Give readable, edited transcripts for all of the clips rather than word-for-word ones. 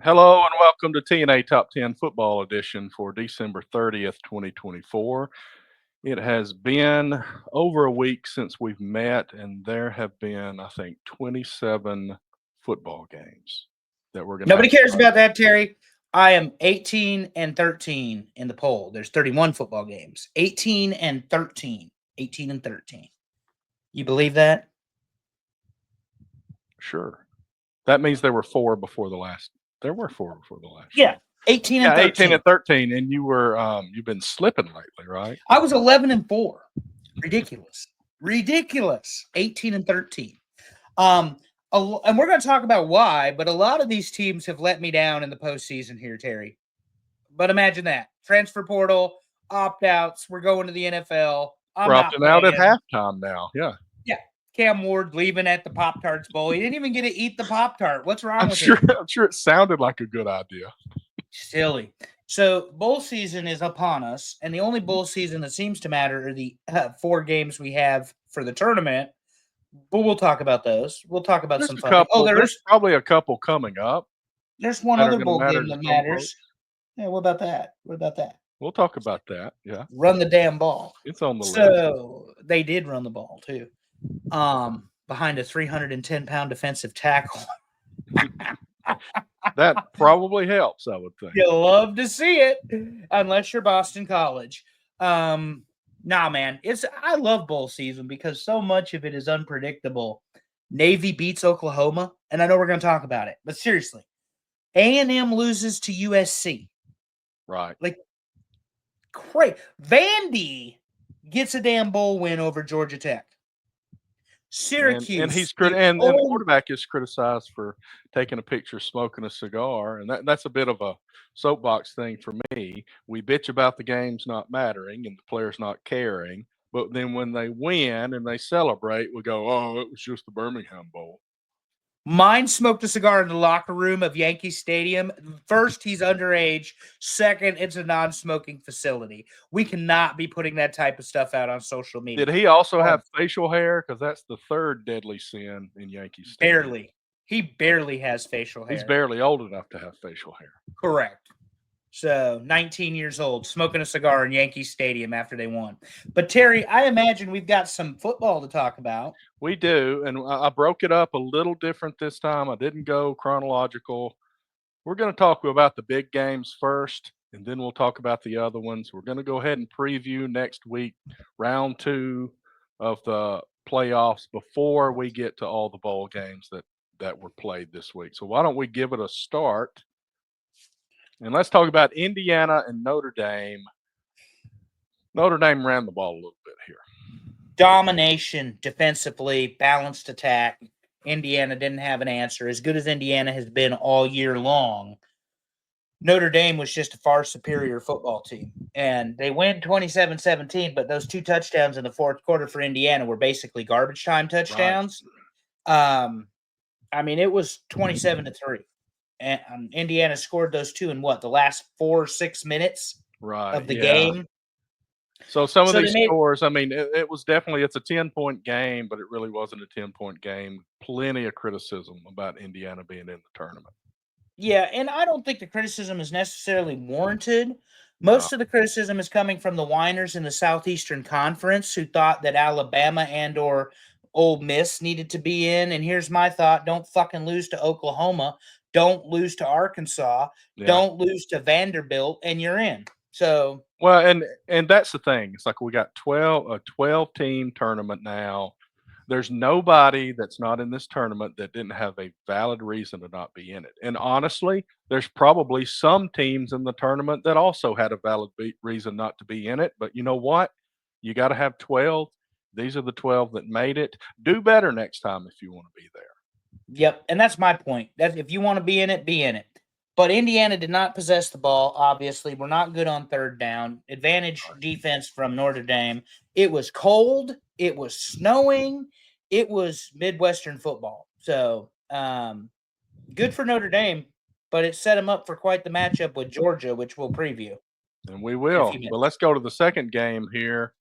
Hello and welcome to TNA Top 10 Football Edition for December 30th, 2024. It has been over a week since we've met, and there have been, I think, 27 football games that we're going to have Nobody to cares run about through. that, Terry. I am 18 and 13 in the poll. There's 31 football games. 18 and 13. 18 and 13. You believe that? Sure. That means there were four before the last. There were four before the last Yeah. show. 18 and Yeah, 18 and 13. 13, and you've been slipping lately, right? I was 11 and 4. Ridiculous. Ridiculous. 18 and 13. And we're going to talk about why, but a lot of these teams have let me down in the postseason here, Terry. But imagine that. Transfer portal, opt-outs, we're going to the NFL. We're I'm not opting out at playing. halftime now. Yeah. Yeah. Cam Ward leaving at the Pop-Tarts Bowl. He didn't even get to eat the Pop-Tart. What's wrong I'm with sure him? I'm sure it sounded like a good idea. Silly. So bowl season is upon us, and the only bowl season that seems to matter are the 4 games we have for the tournament. But we'll talk about those. We'll talk about There's some a fun things. Oh, couple. There's probably a couple coming up there's one that are other going to bowl matter game to that some folks. matters. Yeah, what about that? What about that? We'll talk about that. Yeah, Run the damn ball. it's on the list. So they did run the ball too. Behind a 310-pound defensive tackle. That probably helps, I would think. You love to see it, unless you're Boston College. Nah, man, I love bowl season because so much of it is unpredictable. Navy beats Oklahoma, and I know we're going to talk about it, but seriously, A&M loses to USC. Right. Like, great. Vandy gets a damn bowl win over Georgia Tech. And Syracuse, he's and the old quarterback is criticized for taking a picture smoking a cigar, and that's a bit of a soapbox thing for me. We bitch about the games not mattering and the players not caring, but then when they win and they celebrate, we go, "Oh, it was just the Birmingham Bowl." Mine smoked a cigar in the locker room of Yankee Stadium. First, he's underage. Second, it's a non-smoking facility. We cannot be putting that type of stuff out on social Did media. he also Oh, have facial hair? Because that's the third deadly sin in Yankee Stadium. barely. He barely has facial He's hair. barely old enough to have facial hair. Correct. So, 19 years old, smoking a cigar in Yankee Stadium after they won. But Terry, I imagine we've got some football to talk about. We do, and I broke it up a little different this time. I didn't go chronological. We're going to talk about the big games first, and then we'll talk about the other ones. We're going to go ahead and preview next week, round 2 of the playoffs before we get to all the bowl games that were played this week. So why don't we give it a start? And let's talk about Indiana and Notre Dame. Notre Dame ran the ball a little bit here. Domination defensively, balanced attack. Indiana didn't have an answer. As good as Indiana has been all year long, Notre Dame was just a far superior football team. And they win 27-17, but those 2 touchdowns in the fourth quarter for Indiana were basically garbage time Right. touchdowns. I mean, it was 27-3. And Indiana scored those 2 in the last 4 or 6 minutes Right. of the Yeah. game. So some of So they these made scores, I mean, it was definitely it's a 10-point game, but it really wasn't a 10-point game. Plenty of criticism about Indiana being in the tournament. Yeah, and I don't think the criticism is necessarily warranted. No. Most of the criticism is coming from the whiners in the Southeastern Conference who thought that Alabama and or Ole Miss needed to be in. And here's my thought: don't fucking lose to Oklahoma, don't lose to Arkansas, Yeah. don't lose to Vanderbilt, and you're in. So Well, and that's the thing. It's like we got 12 team tournament now. There's nobody that's not in this tournament that didn't have a valid reason to not be in it. And honestly, there's probably some teams in the tournament that also had a valid reason not to be in it. But you know what? You got to have 12. These are the 12 that made it. Do better next time if you want to be there. yep, and that's my point. That if you want to be in it, be in it. But Indiana did not possess the ball, obviously. We're not good on third down. Advantage defense from Notre Dame. It was cold. It was snowing. It was Midwestern football. So good for Notre Dame, but it set them up for quite the matchup with Georgia, which we'll preview And we in a will. few But minutes. let's go to the second game here.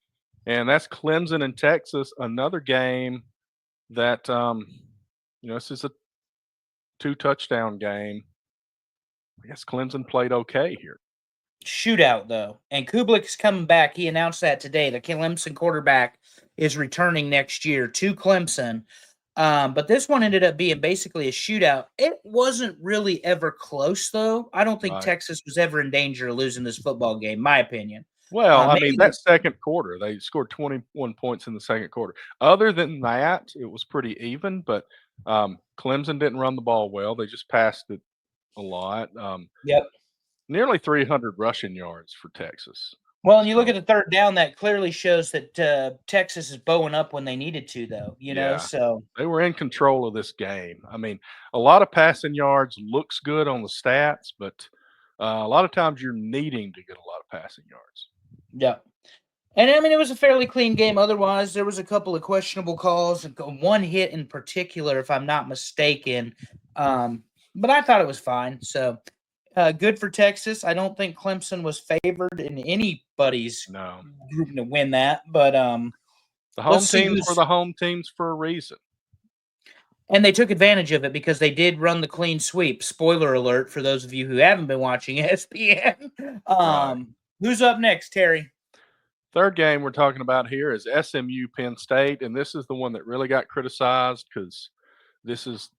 And that's Clemson and Texas. Another game that, this is a 2 touchdown game. I guess Clemson played okay here. Shootout though, and Kublik is coming back. He announced that today. The Clemson quarterback is returning next year to Clemson. But this one ended up being basically a shootout. It wasn't really ever close, though. I don't think Right. Texas was ever in danger of losing this football game, my opinion. Well, I mean, Maybe that second quarter, they scored 21 points in the second quarter. Other than that, it was pretty even, but Clemson didn't run the ball well. They just passed it a lot. Yep. Nearly 300 rushing yards for Texas. Well, and you look So, at the third down, that clearly shows that Texas is bowing up when they needed to, though. yeah, So they were in control of this game. I mean, a lot of passing yards looks good on the stats, but a lot of times you're needing to get a lot of passing yards. yeah. And I mean, it was a fairly clean game. Otherwise, there was a couple of questionable calls, one hit in particular, if I'm not mistaken. But I thought it was fine. So good for Texas. I don't think Clemson was favored in anybody's No, group to win that. But the let's home see teams were who's. the home teams for a reason. And they took advantage of it because they did run the clean sweep. Spoiler alert for those of you who haven't been watching ESPN. Right. Who's up next, Terry? Third game we're talking about here is SMU Penn State, and this is the one that really got criticized because this is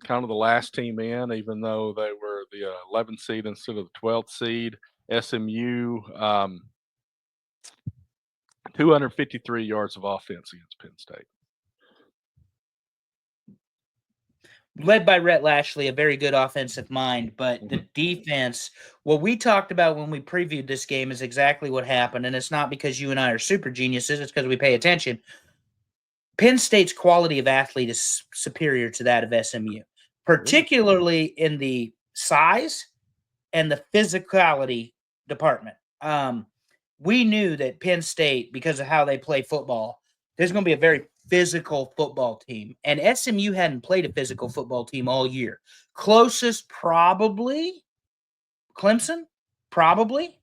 kind of the last team in, even though they were the 11th seed instead of the 12th seed. SMU, 253 yards of offense against Penn State. Led by Rhett Lashley, a very good offensive mind, but the defense, what we talked about when we previewed this game is exactly what happened. And it's not because you and I are super geniuses, it's because we pay attention. Penn State's quality of athlete is superior to that of SMU, particularly in the size and the physicality department. We knew that Penn State, because of how they play football, there's going to be a very physical football team. And SMU hadn't played a physical football team all year. Closest, probably Clemson, probably.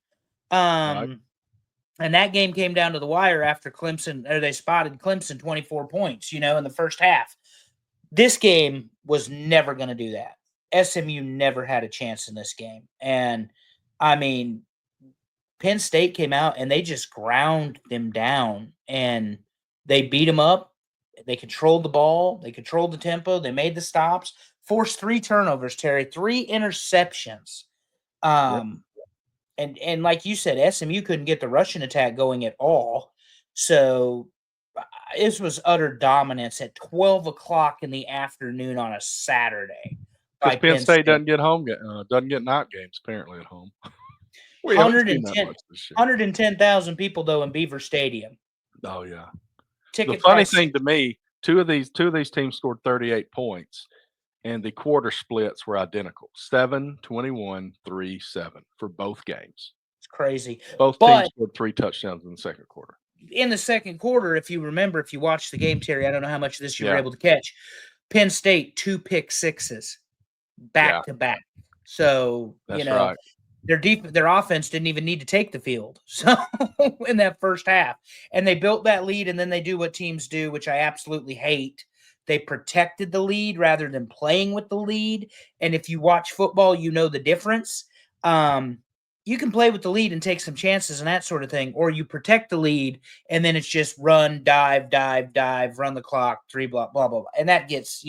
Right. And that game came down to the wire after Clemson, or they spotted Clemson 24 points, in the first half. This game was never going to do that. SMU never had a chance in this game. And I mean, Penn State came out and they just ground them down and they beat them up. They controlled the ball. They controlled the tempo. They made the stops, forced 3 turnovers, Terry, 3 interceptions. Yep. And like you said, SMU couldn't get the Russian attack going at all. So this was utter dominance at 12 o'clock in the afternoon on a Saturday Because by Penn Penn State State. doesn't get night games apparently at home. We haven't seen that 110 much this year. 110,000 people, though, in Beaver Stadium. Oh yeah. The Ticket funny price. thing to me, two of these teams scored 38 points, and the quarter splits were identical: 7-21, 3-7 for both games. It's crazy. Both teams But scored 3 touchdowns in the second quarter. in the second quarter, if you remember, if you watched the game, Terry, I don't know how much of this you were Yeah. able to catch. Penn State 2 pick sixes back to back. So, That's right. their offense didn't even need to take the field. So in that first half, and they built that lead, and then they do what teams do, which I absolutely hate. They protected the lead rather than playing with the lead. And if you watch football, you know the difference. You can play with the lead and take some chances and that sort of thing, or you protect the lead and then it's just run, dive, run the clock, 3 blah blah blah, and that gets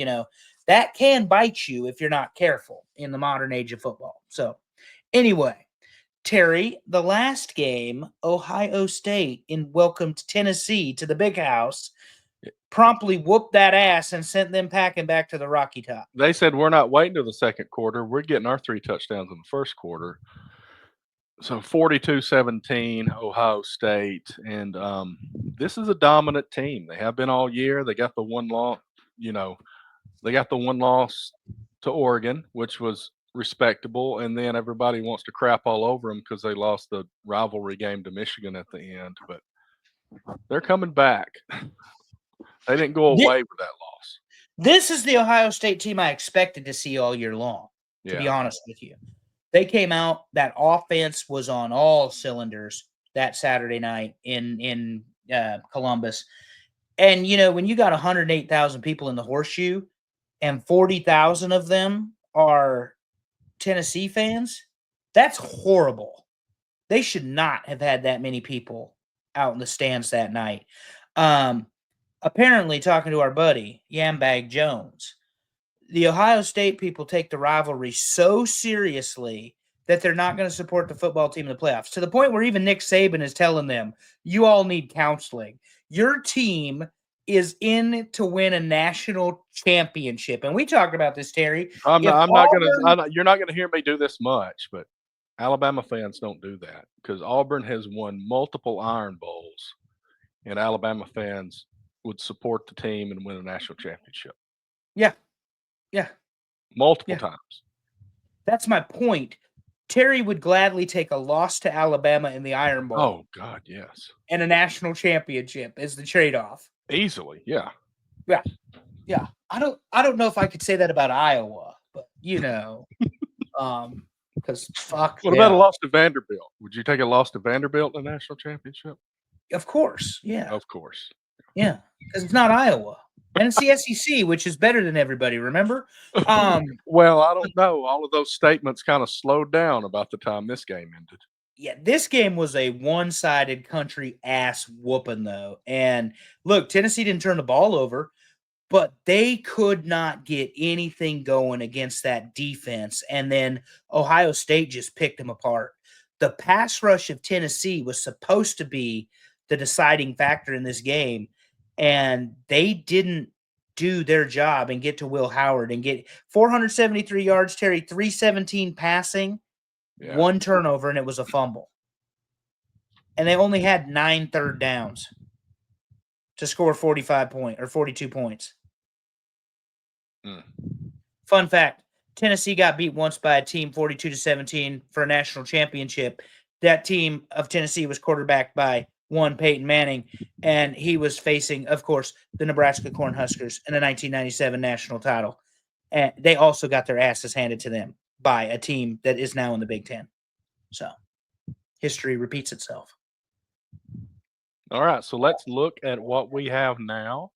that can bite you if you're not careful in the modern age of football. So anyway, Terry, the last game, Ohio State welcomed Tennessee to the big house, promptly whooped that ass and sent them packing back to the Rocky Top. They said we're not waiting to the second quarter. We're getting our 3 touchdowns in the first quarter. So 42-17, Ohio State, and this is a dominant team. They have been all year. They got the one loss, they got the one loss to Oregon, which was respectable, and then everybody wants to crap all over them because they lost the rivalry game to Michigan at the end. But they're coming back. They didn't go away with that loss. This is the Ohio State team I expected to see all year long, to be honest with you. They came out, that offense was on all cylinders that Saturday night in Columbus. And, when you got 108,000 people in the horseshoe and 40,000 of them are Tennessee fans, that's horrible. They should not have had that many people out in the stands that night. Apparently, talking to our buddy, Yambag Jones, the Ohio State people take the rivalry so seriously that they're not going to support the football team in the playoffs, to the point where even Nick Saban is telling them, you all need counseling. Your team is in to win a national championship. And we talked about this, Terry. I'm not gonna. You're not gonna hear me do this much, but Alabama fans don't do that because Auburn has won multiple Iron Bowls, and Alabama fans would support the team and win a national championship. Yeah, multiple times. That's my point. Terry would gladly take a loss to Alabama in the Iron Bowl. Oh God, yes. And a national championship as the trade-off. Easily, yeah. Yeah. I don't know if I could say that about Iowa, but because fuck. What about a loss to Vanderbilt? Would you take a loss to Vanderbilt in the national championship? Of course, yeah. Of course. Yeah, because it's not Iowa. And it's the SEC, which is better than everybody, remember? Well, I don't know. All of those statements kind of slowed down about the time this game ended. Yeah, this game was a one-sided country ass whooping, though. And look, Tennessee didn't turn the ball over, but they could not get anything going against that defense. And then Ohio State just picked them apart. The pass rush of Tennessee was supposed to be the deciding factor in this game, and they didn't do their job and get to Will Howard and get 473 yards, Terry, 317 passing, one turnover, and it was a fumble. And they only had 9 third downs to score 42 points. Fun fact, Tennessee got beat once by a team 42-17 for a national championship. That team of Tennessee was quarterbacked by one Peyton Manning, and he was facing, of course, the Nebraska Cornhuskers in the 1997 national title. And they also got their asses handed to them by a team that is now in the Big Ten. So history repeats itself. All right, so let's look at what we have now.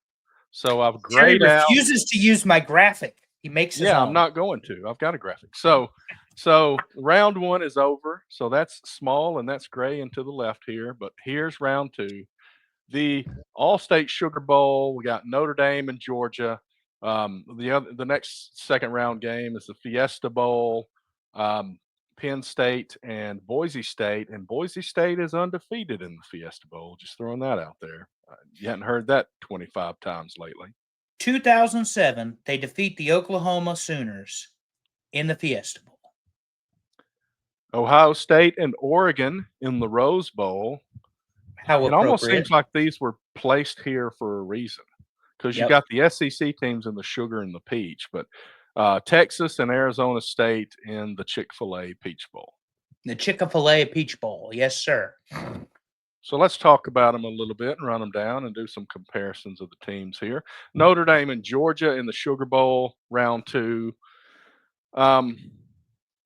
So I've Terry grayed out. refuses to use my graphic. He makes his own. I'm not going to. I've got a graphic. So round 1 is over. So that's small and that's gray and to the left here. But here's round 2. The All-State Sugar Bowl. We got Notre Dame and Georgia. The next second round game is the Fiesta Bowl. Penn State and Boise State. And Boise State is undefeated in the Fiesta Bowl. Just throwing that out there. You hadn't heard that 25 times lately. 2007, they defeat the Oklahoma Sooners in the Fiesta Bowl. Ohio State and Oregon in the Rose Bowl. How it almost seems like these were placed here for a reason because you got the SEC teams in the Sugar and the Peach, but Texas and Arizona State in the Chick-fil-A Peach Bowl. The Chick-fil-A Peach Bowl, yes, sir. So let's talk about them a little bit and run them down and do some comparisons of the teams here. Notre Dame and Georgia in the Sugar Bowl, round 2.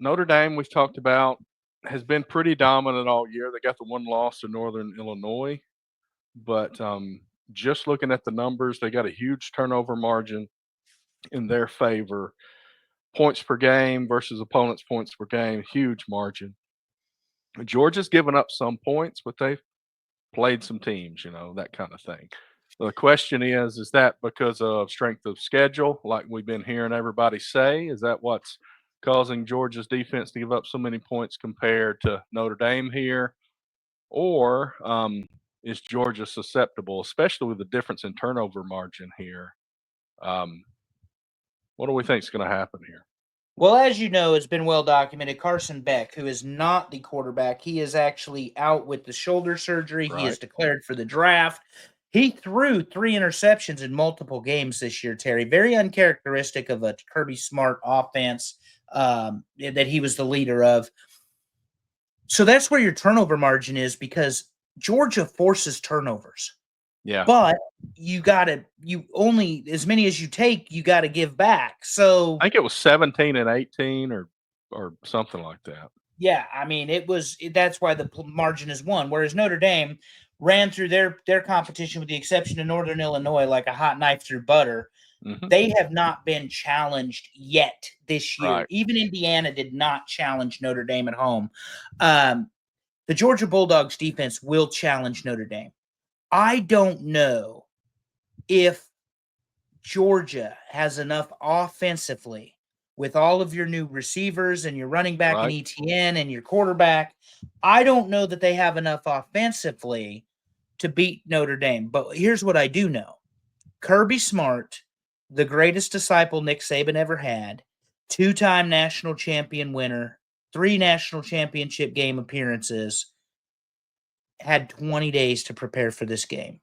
Notre Dame, we've talked about, has been pretty dominant all year. They got the one loss to Northern Illinois. But just looking at the numbers, they got a huge turnover margin in their favor. Points per game versus opponents' points per game, huge margin. Georgia's given up some points, but they've played some teams, that kind of thing. The question is that because of strength of schedule, like we've been hearing everybody say? Is that what's causing Georgia's defense to give up so many points compared to Notre Dame here? Or is Georgia susceptible, especially with the difference in turnover margin here? What do we think is going to happen here? Well, as you know, it's been well documented. Carson Beck, who is not the quarterback, he is actually out with the shoulder surgery. Right. He is declared for the draft. He threw 3 interceptions in multiple games this year, Terry. Very uncharacteristic of a Kirby Smart offense that he was the leader of. So that's where your turnover margin is, because Georgia forces turnovers. Yeah. But you only, as many as you take, you got to give back. So I think it was 17 and 18 or something like that. Yeah. I mean, that's why the margin is 1. Whereas Notre Dame ran through their competition, with the exception of Northern Illinois, like a hot knife through butter. They have not been challenged yet this year. Right. Even Indiana did not challenge Notre Dame at home. The Georgia Bulldogs defense will challenge Notre Dame. I don't know if Georgia has enough offensively with all of your new receivers and your running back and ETN and your quarterback. I don't know that they have enough offensively to beat Notre Dame. But here's what I do know. Kirby Smart, the greatest disciple Nick Saban ever had, 2-time national champion winner, 3 national championship game appearances, had 20 days to prepare for this game.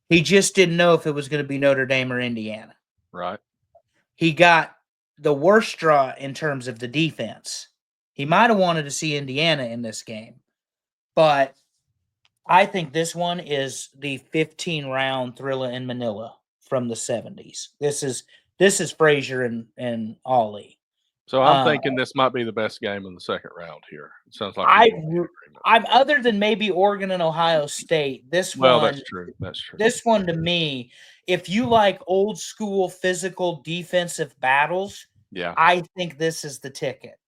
He just didn't know if it was going to be Notre Dame or Indiana. Right. He got the worst draw in terms of the defense. He might have wanted to see Indiana in this game, but I think this one is the 15-round Thrilla in Manila from the 70s. This is Frazier and Ollie. So I'm thinking this might be the best game in the second round here. It sounds like I'm other than maybe Oregon and Ohio State. That's true. That's true. This one to me, if you like old school physical defensive battles, yeah, I think this is the ticket.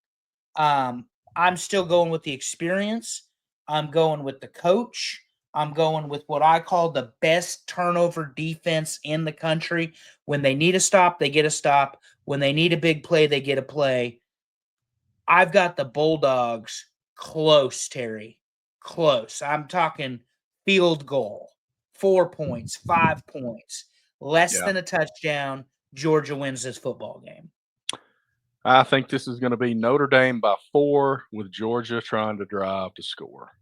I'm still going with the experience. I'm going with the coach. I'm going with what I call the best turnover defense in the country. When they need a stop, they get a stop. When they need a big play, they get a play. I've got the Bulldogs close, Terry. Close. I'm talking field goal, 4 points, 5 points, less than a touchdown. Georgia wins this football game. I think this is going to be Notre Dame by 4 with Georgia trying to drive to score.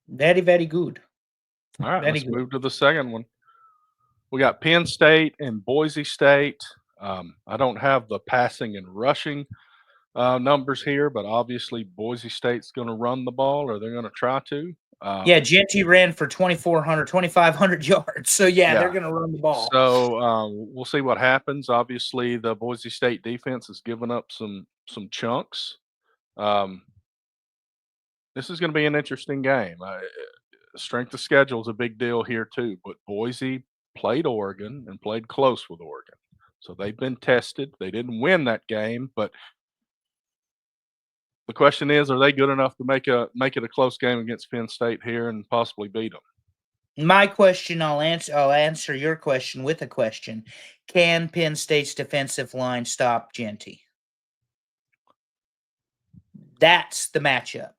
Very, very good. All right, let's move to the second one. We got Penn State and Boise State. I don't have the passing and rushing numbers here, but obviously Boise State's going to run the ball, or they're going to try to. Jeanty ran for 2,500 yards. So, they're going to run the ball. So, we'll see what happens. Obviously, the Boise State defense has given up some chunks. This is going to be an interesting game. Strength of schedule is a big deal here too, but Boise played Oregon and played close with Oregon. So they've been tested. They didn't win that game, but the question is, are they good enough to make it a close game against Penn State here and possibly beat them? My question, I'll answer your question with a question. Can Penn State's defensive line stop Jeanty? That's the matchup.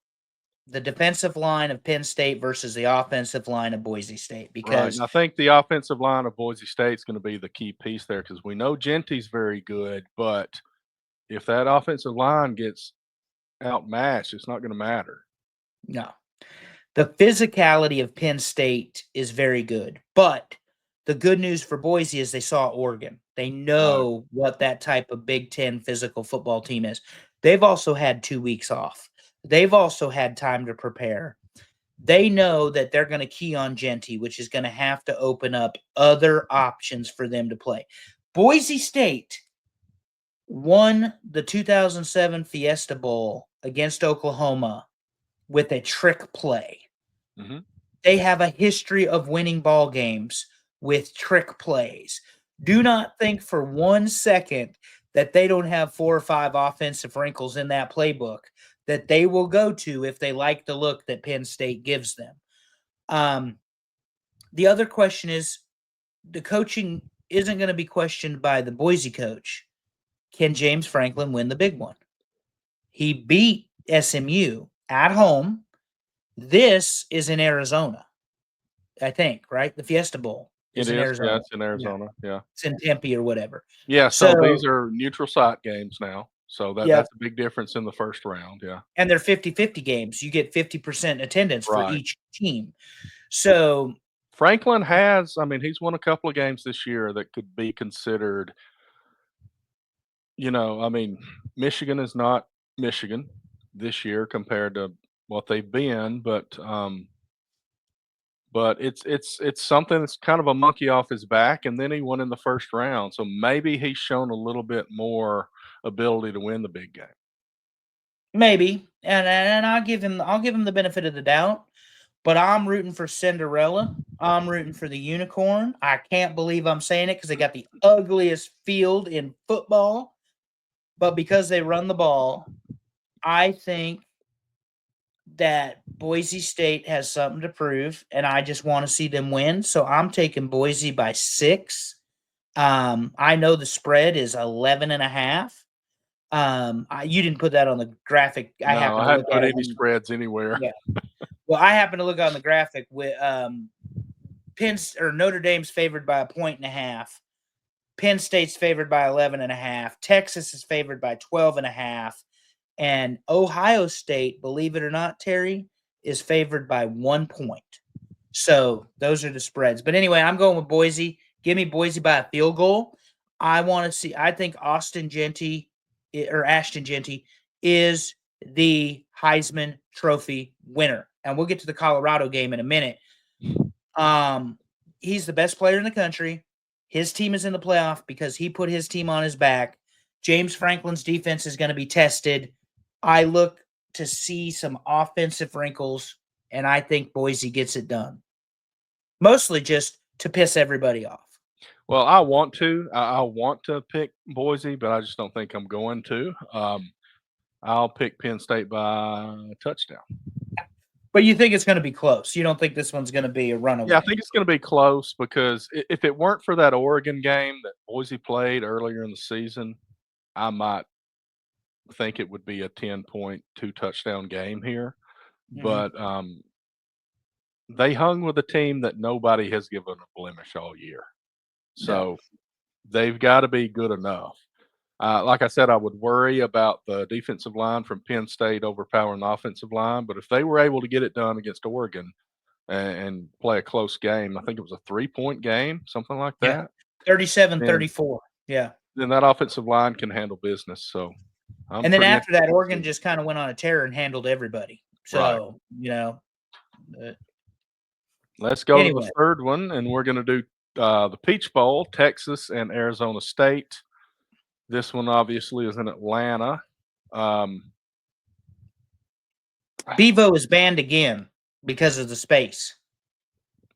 The defensive line of Penn State versus the offensive line of Boise State. Because I think the offensive line of Boise State is going to be the key piece there, because we know Jeanty's very good, but if that offensive line gets outmatched, it's not going to matter. No. The physicality of Penn State is very good, but the good news for Boise is they saw Oregon. They know what that type of Big Ten physical football team is. They've also had 2 weeks off. They've also had time to prepare. They know that they're going to key on Jeanty, which is going to have to open up other options for them to play. Boise State won the 2007 Fiesta Bowl against Oklahoma with a trick play. Mm-hmm. They have a history of winning ball games with trick plays. Do not think for 1 second that they don't have 4 or 5 offensive wrinkles in that playbook that they will go to if they like the look that Penn State gives them. The other question is, the coaching isn't going to be questioned by the Boise coach. Can James Franklin win the big one? He beat SMU at home. This is in Arizona, I think, right? The Fiesta Bowl is in Arizona. Yeah, it's in Arizona. Yeah. It's in Tempe or whatever. Yeah, so these are neutral site games now. So that's a big difference in the first round, yeah. And they're 50-50 games. You get 50% attendance for each team. So Franklin he's won a couple of games this year that could be considered, Michigan is not Michigan this year compared to what they've been, but it's something that's kind of a monkey off his back, and then he won in the first round. So maybe he's shown a little bit more ability to win the big game. Maybe, and I'll give him the benefit of the doubt. but I'm rooting for Cinderella. I'm rooting for the unicorn. I can't believe I'm saying it because they got the ugliest field in football. But because they run the ball, I think that Boise State has something to prove, and I just want to see them win. So I'm taking Boise by 6. I know the spread is 11.5. You didn't put that on the graphic. I No, happen I to hadn't look put at it. any spreads anywhere. Yeah. Well, I happen to look on the graphic with Notre Dame's favored by 1.5. Penn State's favored by 11.5. Texas is favored by 12.5. And Ohio State, believe it or not, Terry, is favored by 1 point. So those are the spreads. But anyway, I'm going with Boise. Give me Boise by a field goal. I think Ashton Jeanty is the Heisman Trophy winner. And we'll get to the Colorado game in a minute. He's the best player in the country. His team is in the playoff because he put his team on his back. James Franklin's defense is going to be tested. I look to see some offensive wrinkles, and I think Boise gets it done. Mostly just to piss everybody off. Well, I want to. I want to pick Boise, but I just don't think I'm going to. I'll pick Penn State by a touchdown. But you think it's going to be close. You don't think this one's going to be a runaway. Yeah, I think it's going to be close because if it weren't for that Oregon game that Boise played earlier in the season, I might think it would be a 10-point, 2-touchdown game here. But they hung with a team that nobody has given a blemish all year. So they've got to be good enough. Like I said, I would worry about the defensive line from Penn State overpowering the offensive line. But if they were able to get it done against Oregon and play a close game, I think it was a 3-point game, something like that. 37-34. Yeah. Then that offensive line can handle business. So and then after that, Oregon just kind of went on a tear and handled everybody. So, let's go to the third one, and we're going to do the Peach Bowl, Texas and Arizona State. This one obviously is in Atlanta. Bevo is banned again because of the space.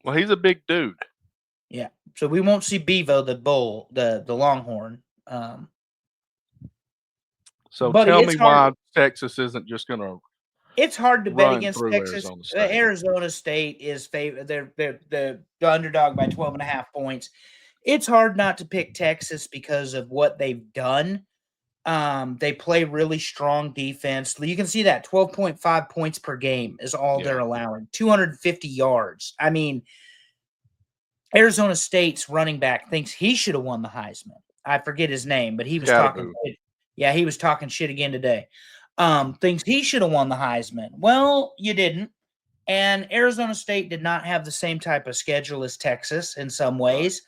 Well, he's a big dude. Yeah, so we won't see Bevo the Longhorn. So tell me why Texas isn't just going to. It's hard to bet against Texas. Arizona State is favored. They're the underdog by 12.5 points. It's hard not to pick Texas because of what they've done. They play really strong defense. You can see that 12.5 points per game is all they're allowing. 250 yards. I mean, Arizona State's running back thinks he should have won the Heisman. I forget his name, but he was talking. Yeah, he was talking shit again today. Thinks he should have won the Heisman. Well, you didn't. And Arizona State did not have the same type of schedule as Texas in some ways.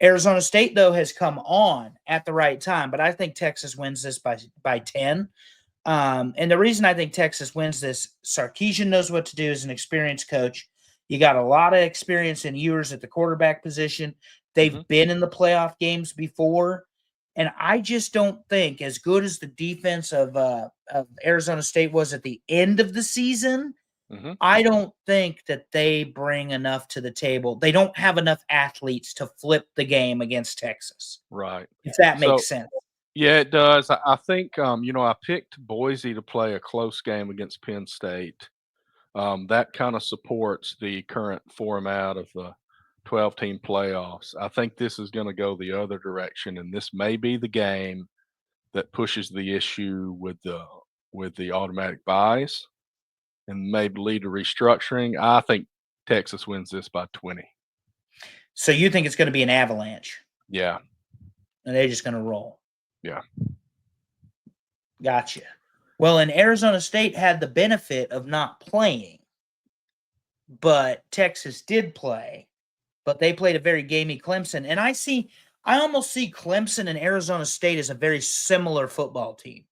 Arizona State, though, has come on at the right time, but I think Texas wins this by 10. And the reason I think Texas wins this, Sarkisian knows what to do as an experienced coach. You got a lot of experience in Ewers at the quarterback position. They've been in the playoff games before. And I just don't think, as good as the defense of Arizona State was at the end of the season, I don't think that they bring enough to the table. They don't have enough athletes to flip the game against Texas. Right. If that makes sense. Yeah, it does. I think, I picked Boise to play a close game against Penn State. That kind of supports the current format of the 12-team playoffs. I think this is going to go the other direction, and this may be the game that pushes the issue with the automatic buys and maybe lead to restructuring. I think Texas wins this by 20. So you think it's going to be an avalanche? Yeah. And they're just going to roll? Yeah. Gotcha. Well, and Arizona State had the benefit of not playing, but Texas did play. But they played a very gamey Clemson. And I almost see Clemson and Arizona State as a very similar football team,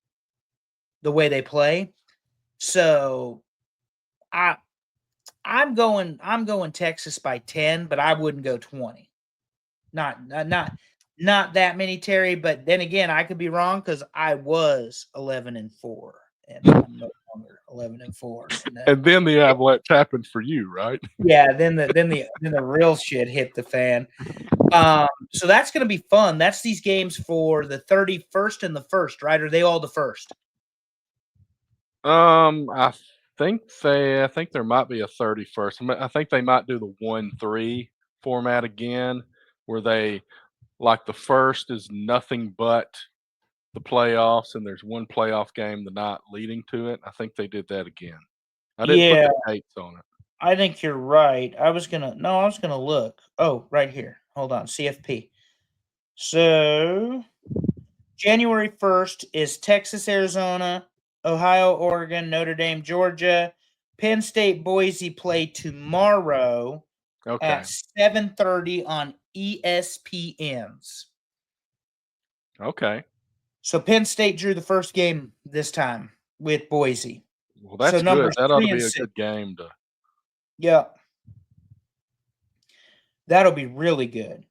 the way they play. So I'm going Texas by 10, but I wouldn't go 20. Not that many, Terry, but then again, I could be wrong because I was 11-4 and I'm no longer 11-4. And then the avalanche happened for you, right? Yeah, then the real shit hit the fan. So that's going to be fun. That's these games for the 31st and the 1st, right? Are they all the 1st? I think there might be a 31st. I think they might do the 1-3 format again, where they like the first is nothing but the playoffs, and there's one playoff game the night leading to it. I think they did that again. I didn't put Yeah, the dates on it. I think you're right. I was going to look. Oh, right here. Hold on. CFP. So January 1st is Texas, Arizona, Ohio, Oregon, Notre Dame, Georgia. Penn State, Boise play tomorrow Okay. at 7:30 on ESPNs. Okay. So Penn State drew the first game this time with Boise. Well, So that's good. numbers That ought to 3 and be a 6. good game to. Yeah. That'll be really good.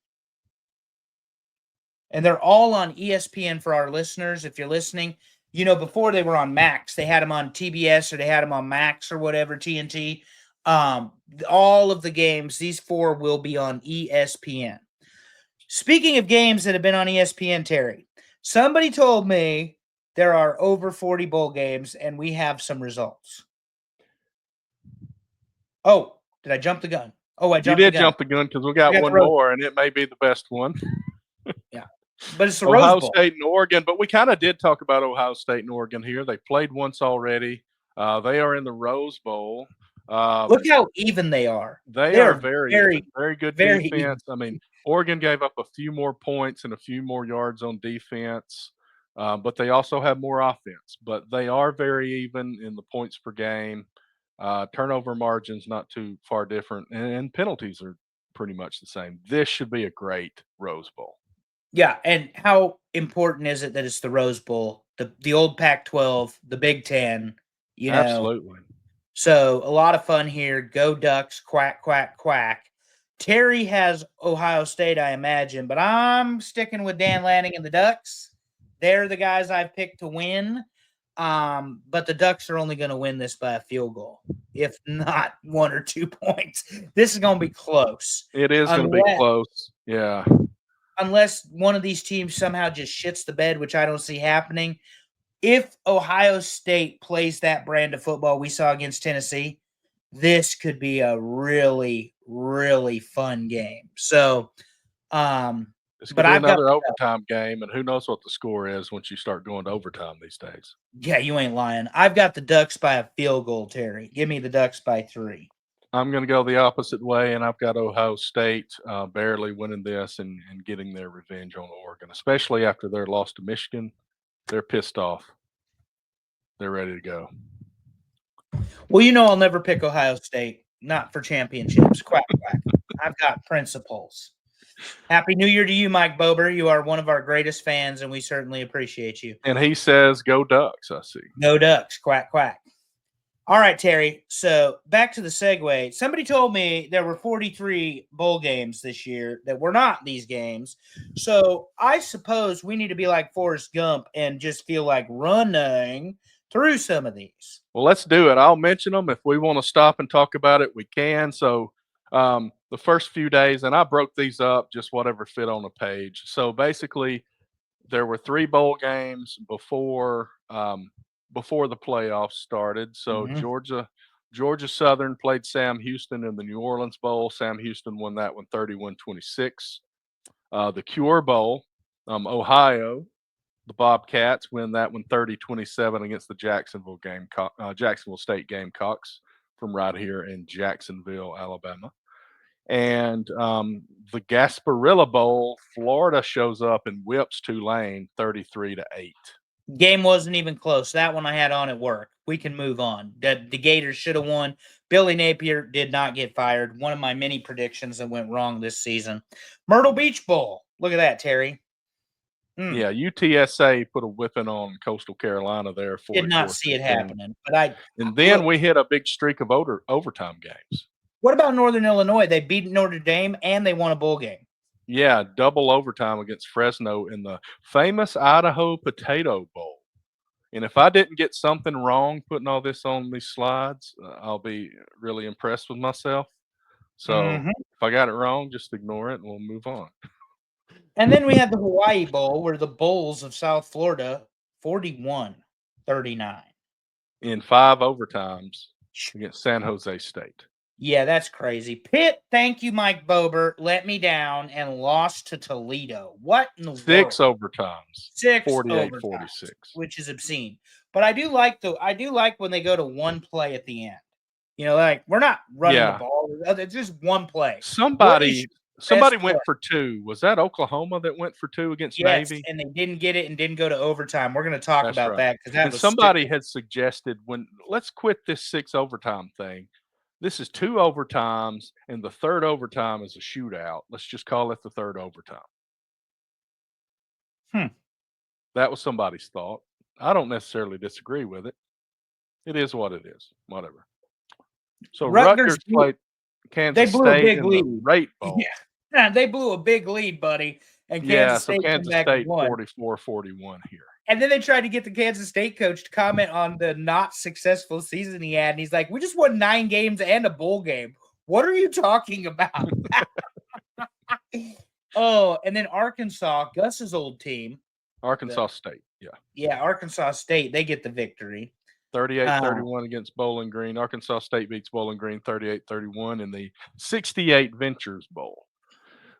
And they're all on ESPN for our listeners. If you're listening, before they were on Max, they had them on TBS or they had them on Max or whatever, TNT. All of the games, these 4 will be on ESPN. Speaking of games that have been on ESPN, Terry, somebody told me there are over 40 bowl games and we have some results. Oh, did I jump the gun? Oh, I You jumped the did gun. jump the gun because we got We got the one Rose more, and it may be the best one. Yeah. But it's the Rose Ohio Bowl. State and Oregon, but we kind of did talk about Ohio State and Oregon here. They played once already. They are in the Rose Bowl. Look how even they are. They They are are very very, even, very good very even. defense. I mean, Oregon gave up a few more points and a few more yards on defense, but they also have more offense. But they are very even in the points per game. Turnover margins not too far different, and penalties are pretty much the same. This should be a great Rose Bowl. Yeah, and how important is it that it's the Rose Bowl, the old Pac-12, the Big Ten, you know? Absolutely. So a lot of fun here. Go Ducks! Quack quack quack. Terry has Ohio State, I imagine, but I'm sticking with Dan Lanning and the Ducks. They're the guys I've picked to win. But the Ducks are only going to win this by a field goal, if not 1 or 2 points. This is going to be close. It is going to be close. Yeah. Unless one of these teams somehow just shits the bed, which I don't see happening. If Ohio State plays that brand of football we saw against Tennessee, this could be a really, really fun game. So, It's but going to be I've got another overtime game, and who knows what the score is once you start going to overtime these days. Yeah, you ain't lying. I've got the Ducks by a field goal, Terry. Give me the Ducks by 3. I'm going to go the opposite way, and I've got Ohio State barely winning this and getting their revenge on Oregon, especially after their loss to Michigan. They're pissed off. They're ready to go. Well, I'll never pick Ohio State, not for championships. Quack, quack. I've got principles. Happy New Year to you, Mike Bober. You are one of our greatest fans, and we certainly appreciate you. And he says, go Ducks, I see. No Ducks. Quack, quack. All right, Terry. So back to the segue. Somebody told me there were 43 bowl games this year that were not these games. So I suppose we need to be like Forrest Gump and just feel like running through some of these. Well, let's do it. I'll mention them. If we want to stop and talk about it, we can. So the first few days, and I broke these up, just whatever fit on the page. So basically, there were 3 bowl games before the playoffs started. So Georgia Southern played Sam Houston in the New Orleans Bowl. Sam Houston won that one 31-26. The Cure Bowl, Ohio, the Bobcats win that one 30-27 against the Jacksonville State Gamecocks from right here in Jacksonville, Alabama. And the Gasparilla Bowl, Florida shows up and whips Tulane 33-8. Game wasn't even close. That one I had on at work. We can move on. The Gators should have won. Billy Napier did not get fired. One of my many predictions that went wrong this season. Myrtle Beach Bowl. Look at that, Terry. Yeah, UTSA put a whipping on Coastal Carolina there. Did not see it happening. But then we hit a big streak of overtime games. What about Northern Illinois? They beat Notre Dame and they won a bowl game. Yeah, double overtime against Fresno in the famous Idaho Potato Bowl. And if I didn't get something wrong putting all this on these slides, I'll be really impressed with myself. So Mhm. if I got it wrong, just ignore it and we'll move on. And then we had the Hawaii Bowl where the Bulls of South Florida 41-39. In 5 overtimes against San Jose State. Yeah, that's crazy. Pitt, thank you, Mike Bober, let me down and lost to Toledo. What in the 6 world? overtimes, 6 overtimes, 48-46. which is obscene. But I do like when they go to one play at the end. You know, like we're not running the Yeah. ball. It's just one play. What is Somebody your best somebody play? went for 2. Was that Oklahoma that went for 2 against Yes, Navy? and they didn't get it and didn't go to overtime. We're going to talk That's about right. that because that And was somebody stupid. had suggested when let's quit this 6 overtime thing. This is 2 overtimes, and the 3rd overtime is a shootout. Let's just call it the 3rd overtime. Hmm. That was somebody's thought. I don't necessarily disagree with it. It is what it is, whatever. So Rutgers, Rutgers played they Kansas blew a State big in the lead. Rate Bowl. Yeah, they blew a big lead, buddy. And Yeah, Kansas so State came Kansas back and State won. 44-41 here. And then they tried to get the Kansas State coach to comment on the not successful season he had. And he's like, we just won 9 games and a bowl game. What are you talking about? Oh, and then Arkansas, Gus's old team. Arkansas State, yeah. Yeah, Arkansas State, they get the victory. 38-31 against Bowling Green. Arkansas State beats Bowling Green 38-31 in the 68 Ventures Bowl.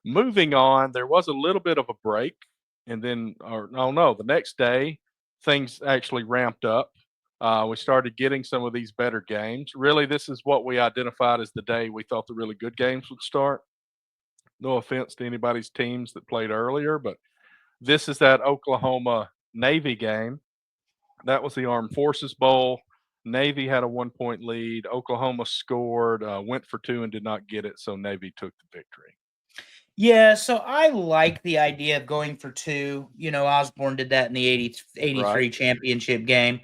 Moving on, there was a little bit of a break, and then, or no, the next day things actually ramped up. We started getting some of these better games. Really, this is what we identified as the day we thought the really good games would start. No offense to anybody's teams that played earlier, but this is that Oklahoma Navy game. That was the Armed Forces Bowl. Navy had a 1-point lead. Oklahoma scored, went for 2 and did not get it, so Navy took the victory. Yeah, so I like the idea of going for 2. You know, Osborne did that in the 83 Right. championship game.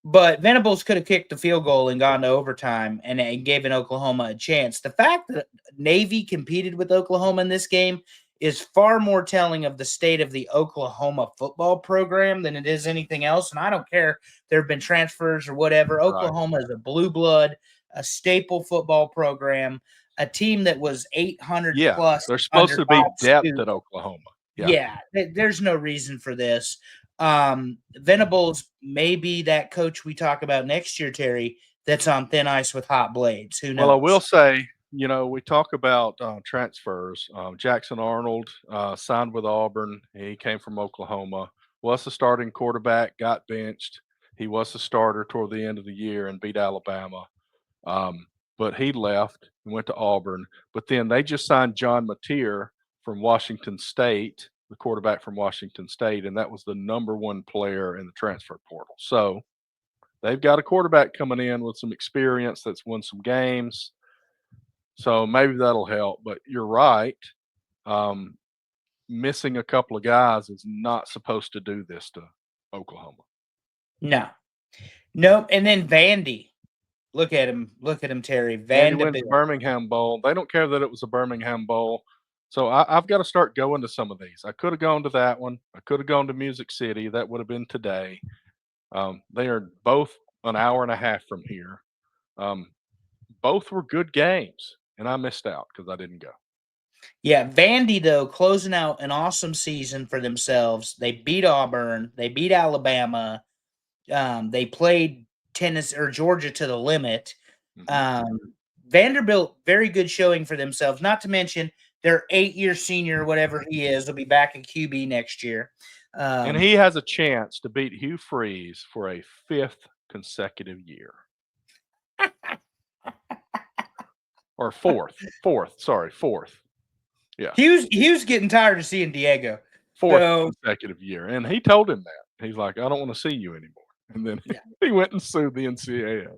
But Venables could have kicked the field goal and gone to overtime and given Oklahoma a chance. The fact that Navy competed with Oklahoma in this game is far more telling of the state of the Oklahoma football program than it is anything else. And I don't care if there have been transfers or whatever. Right. Oklahoma is a blue blood, a staple football program, a team that was 800 Yeah, plus there's supposed under to be Bob depth Stoops. at Oklahoma. Yeah. Yeah, there's no reason for this. Venables may be that coach we talk about next year, Terry, that's on thin ice with hot blades. Who Well, I will knows? say, we talk about transfers. Jackson Arnold signed with Auburn. He came from Oklahoma, was the starting quarterback, got benched. He was the starter toward the end of the year and beat Alabama. But he left and went to Auburn. But then they just signed John Mateer from Washington State, the quarterback from Washington State, and that was the number 1 player in the transfer portal. So they've got a quarterback coming in with some experience that's won some games. So maybe that'll help. But you're right. Um, Missing a couple of guys is not supposed to do this to Oklahoma. No. Nope. And then Vandy. Look at him. Look at him, Terry. Vandy wins the Vanderbilt. Birmingham Bowl. They don't care that it was a Birmingham Bowl. So I've got to start going to some of these. I could have gone to that one. I could have gone to Music City. That would have been today. They are both an hour and a half from here. Both were good games, and I missed out because I didn't go. Yeah, Vandy, though, closing out an awesome season for themselves. They beat Auburn. They beat Alabama. They played Tennessee or Georgia to the limit. Mhm. Vanderbilt, very good showing for themselves. Not to mention their 8-year senior, whatever he is, will be back in QB next year. And he has a chance to beat Hugh Freeze for a 5th consecutive year. Or fourth. Yeah, Hughes getting tired of seeing Diego. 4th So consecutive year, and he told him that. He's like, "I don't wanna see you anymore," and then yeah. he went and sued the NCAA.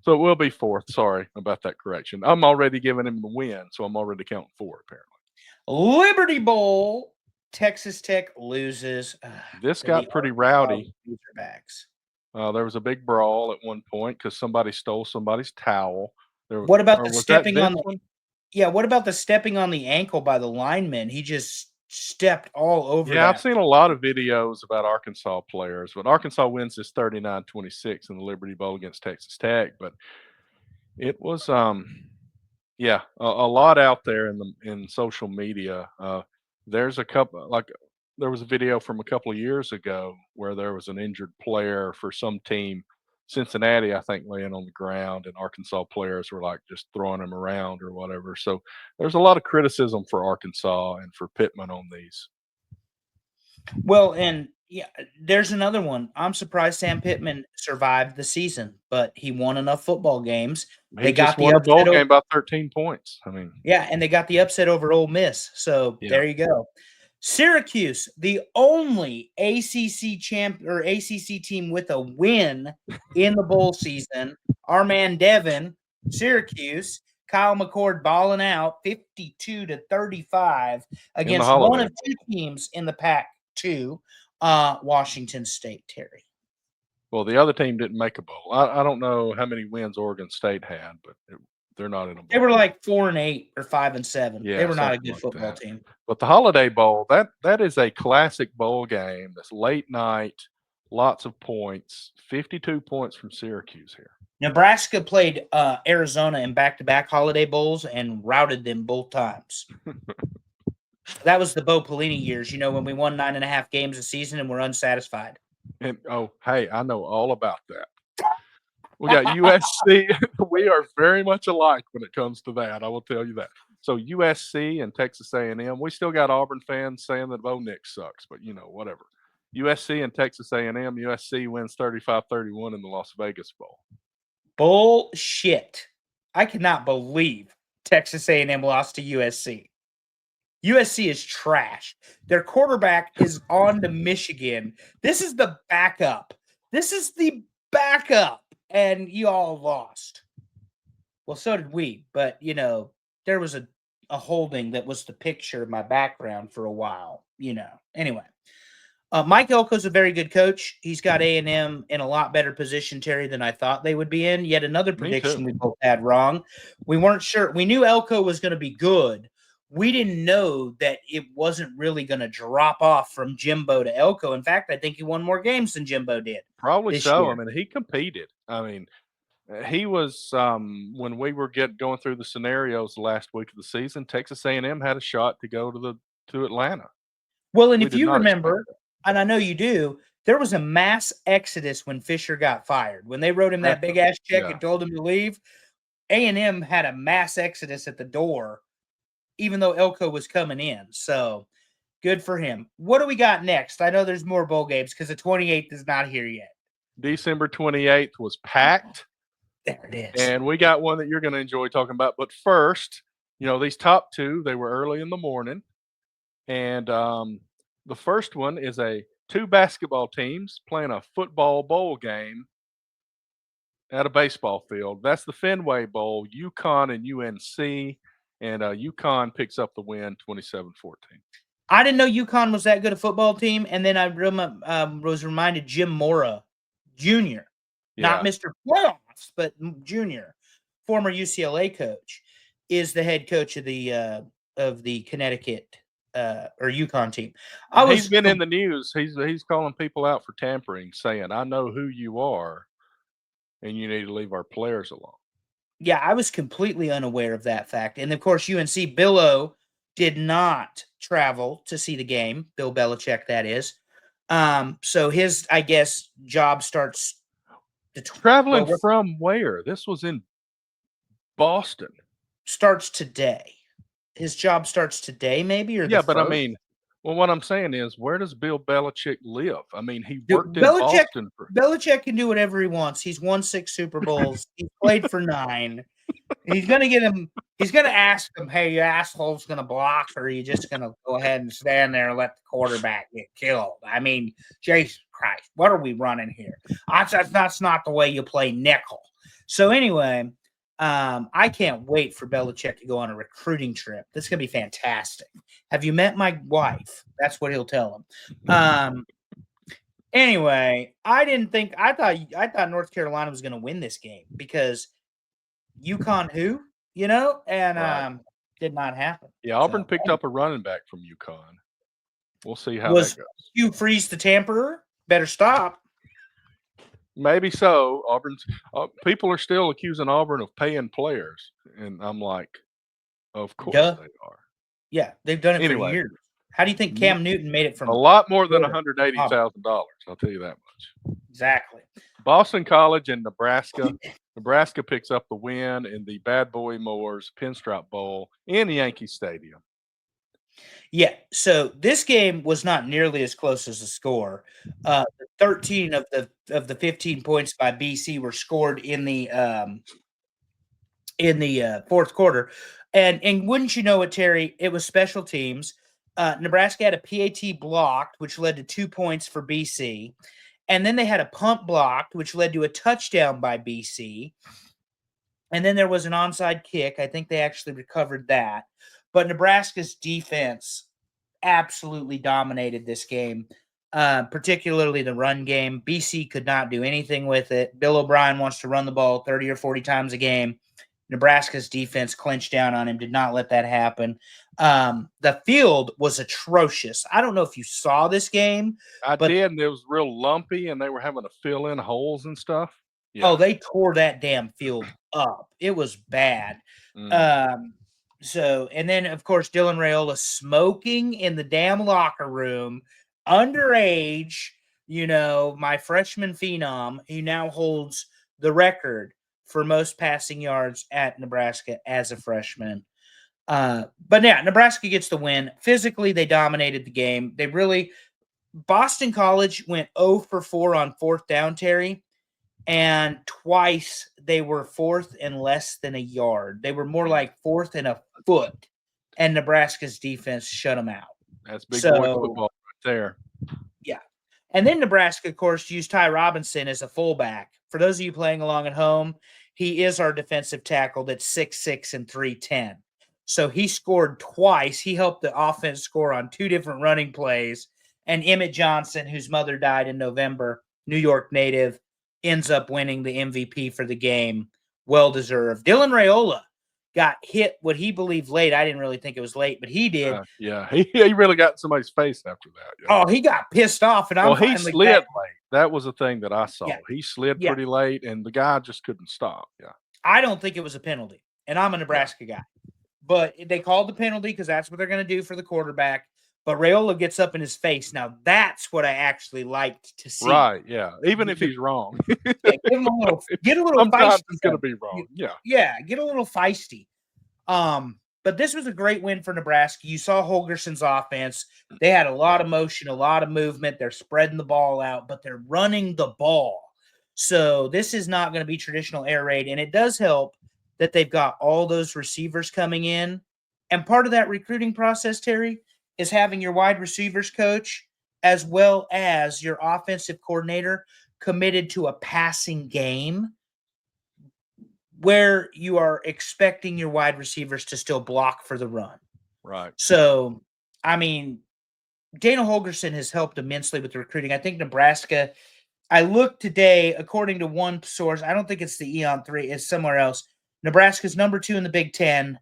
So it will be 4th, sorry about that correction. I'm already giving him the win, so I'm already counting 4 apparently. Liberty Bowl, Texas Tech loses This to the got pretty Arkansas rowdy. Razorbacks. There was a big brawl at one point because somebody stole somebody's towel. There What about or the was that stepping this on the one? Yeah, what about the stepping on the ankle by the lineman? He just stepped all over Yeah, I've that. seen a lot of videos about Arkansas players, but Arkansas wins this 39-26 in the Liberty Bowl against Texas Tech, but it was, yeah, a lot out there in social media. There's a couple like there was a video from a couple of years ago where there was an injured player for some team, Cincinnati, I think, laying on the ground, and Arkansas players were like just throwing him around or whatever. So there's a lot of criticism for Arkansas and for Pittman on these. Well, and yeah, there's another one. I'm surprised Sam Pittman survived the season, but he won enough football games. He They just got the won a bowl upset over, game by 13 points. I mean, yeah, and they got the upset over Ole Miss. So yeah, there you go. Syracuse, the only ACC champ or ACC team with a win in the bowl season. Our man Devin, Syracuse, Kyle McCord balling out 52-35 in the against one Holiday of two Bowl. teams in the Pac-2, Washington State. Terry. Well, the other team didn't make a bowl. I don't know how many wins Oregon State had, but they're not in a They bowl. were like 4-8 or 5-7. They Yeah, were not a something good like football that. team. But the Holiday Bowl, that is a classic bowl game. That's late night, lots of points, 52 points from Syracuse here. Nebraska played Arizona in back-to-back Holiday Bowls and routed them both times. That was the Bo Pelini years, when we won 9.5 games a season and we're unsatisfied. And oh, hey, I know all about that. We got USC. We are very much alike when it comes to that. I will tell you that. So USC and Texas A&M. We still got Auburn fans saying that Bo Nix sucks, but whatever. USC and Texas A&M. USC wins 35-31 in the Las Vegas Bowl. Bullshit. I cannot believe Texas A&M lost to USC. USC is trash. Their quarterback is on to Michigan. This is the backup. And you all lost. Well, so did we. But, there was a holding that was the picture of my background for a while, Anyway, Mike Elko's a very good coach. He's got A&M in a lot better position, Terry, than I thought they would be in. Yet another prediction we both had wrong. We weren't sure. We knew Elko was going to be good. We didn't know that it wasn't really going to drop off from Jimbo to Elko. In fact, I think he won more games than Jimbo did. Probably so. Year. I mean, he competed. I mean, he was when we were going through the scenarios the last week of the season. Texas A&M had a shot to go to Atlanta. Well, and if you remember, and I know you do, there was a mass exodus when Fisher got fired. When they wrote him that big ass check and told him to leave, A&M had a mass exodus at the door, even though Elko was coming in. So good for him. What do we got next? I know there's more bowl games because the 28th is not here yet. December 28th was packed. There it is. And we got one that you're going to enjoy talking about. But first, these top two, they were early in the morning. And the first one is two basketball teams playing a football bowl game at a baseball field. That's the Fenway Bowl, UConn and UNC. And UConn picks up the win 27-14. I didn't know UConn was that good a football team. And then I was reminded Jim Mora Jr., not Mr. Playoffs, but Jr., former UCLA coach, is the head coach of the Connecticut or UConn team. He's been in the news. He's calling people out for tampering, saying, "I know who you are, and you need to leave our players alone." Yeah, I was completely unaware of that fact. And of course, UNC Billo did not travel to see the game. Bill Belichick, that is. So his, I guess, job starts. Traveling from where? This was in Boston. Starts today. His job starts today, maybe, or yeah, but I mean, well, what I'm saying is, where does Bill Belichick live? I mean, he worked in Boston. Belichick can do whatever he wants. He's won 6 Super Bowls. He's played for 9. He's gonna get him. He's gonna ask him, "Hey, you asshole's gonna block, or are you just gonna go ahead and stand there and let the quarterback get killed?" I mean, Jesus Christ, what are we running here? That's not the way you play nickel. So anyway, I can't wait for Belichick to go on a recruiting trip. That's gonna be fantastic. Have you met my wife? That's what he'll tell him. Anyway, I thought North Carolina was gonna win this game because UConn and did not happen. Yeah, Auburn picked up a running back from UConn. We'll see how Was that goes. Hugh Freeze the tamperer? Better stop. Maybe so. Auburn's people are still accusing Auburn of paying players, and I'm like, of course Duh. they are. Yeah, they've done it for Anyway, years. How do you think m- Cam Newton made it a from lot more than Florida? Auburn? $180,000. I'll tell you that much. Exactly. Boston College and Nebraska. Nebraska picks up the win in the Bad Boy Moors Pinstripe Bowl in Yankee Stadium. Yeah. So this game was not nearly as close as the score. 13 of the 15 points by BC were scored in the fourth quarter, and wouldn't you know it, Terry? It was special teams. Nebraska had a PAT blocked, which led to 2 points for BC, and then they had a punt blocked, which led to a touchdown by BC. And then there was an onside kick. I think they actually recovered that. But Nebraska's defense absolutely dominated this game, particularly the run game. BC could not do anything with it. Bill O'Brien wants to run the ball 30 or 40 times a game. Nebraska's defense clinched down on him, did not let that happen. The field was atrocious. I don't know if you saw this game, I but did, and it was real lumpy, and they were having to fill in holes and stuff. Yeah. oh, they tore that damn field up. It was bad. Mm. So, and then of course Dylan Raiola smoking in the damn locker room, underage. My freshman phenom, he now holds the record for most passing yards at Nebraska as a freshman. But yeah, Nebraska gets the win. Physically, they dominated the game. Boston College went 0 for 4 on fourth down, Terry, and twice they were fourth and less than a yard. They were more like fourth and a foot, and Nebraska's defense shut them out. That's big boy football right there. Yeah. And then Nebraska, of course, used Ty Robinson as a fullback. For those of you playing along at home, he is our defensive tackle that's 6'6" and 310. So he scored twice. He helped the offense score on 2 different running plays. And Emmett Johnson, whose mother died in November, New York native, ends up winning the MVP for the game. Well deserved. Dylan Raiola got hit what he believed late. I didn't really think it was late, but he did. Yeah, he really got in somebody's face after that. Yeah. Oh, he got pissed off, and I'm Well, he finally slid glad. late. That was the thing that I saw. Yeah. He slid Yeah. pretty late, and the guy just couldn't stop. Yeah. I don't think it was a penalty, and I'm a Nebraska guy. But they called the penalty because that's what they're going to do for the quarterback. But Raiola gets up in his face. Now, that's what I actually liked to see. Right, yeah. Even if he's wrong. Yeah, get a little Sometimes feisty. it's going to be wrong. Yeah. Yeah, get a little feisty. But this was a great win for Nebraska. You saw Holgerson's offense. They had a lot of motion, a lot of movement. They're spreading the ball out, but they're running the ball. So this is not going to be traditional air raid, and it does help that they've got all those receivers coming in. And part of that recruiting process, Terry, is having your wide receivers coach as well as your offensive coordinator committed to a passing game where you are expecting your wide receivers to still block for the run. Right. So, I mean, Dana Holgerson has helped immensely with the recruiting. I think Nebraska, I looked today, according to one source, I don't think it's the Eon 3, it's somewhere else. Nebraska's number 2 in the Big Ten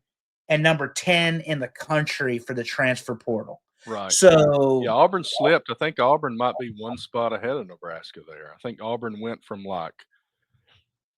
and number 10 in the country for the transfer portal. Right. So, yeah, Auburn slipped. I think Auburn might be one spot ahead of Nebraska there. I think Auburn went from like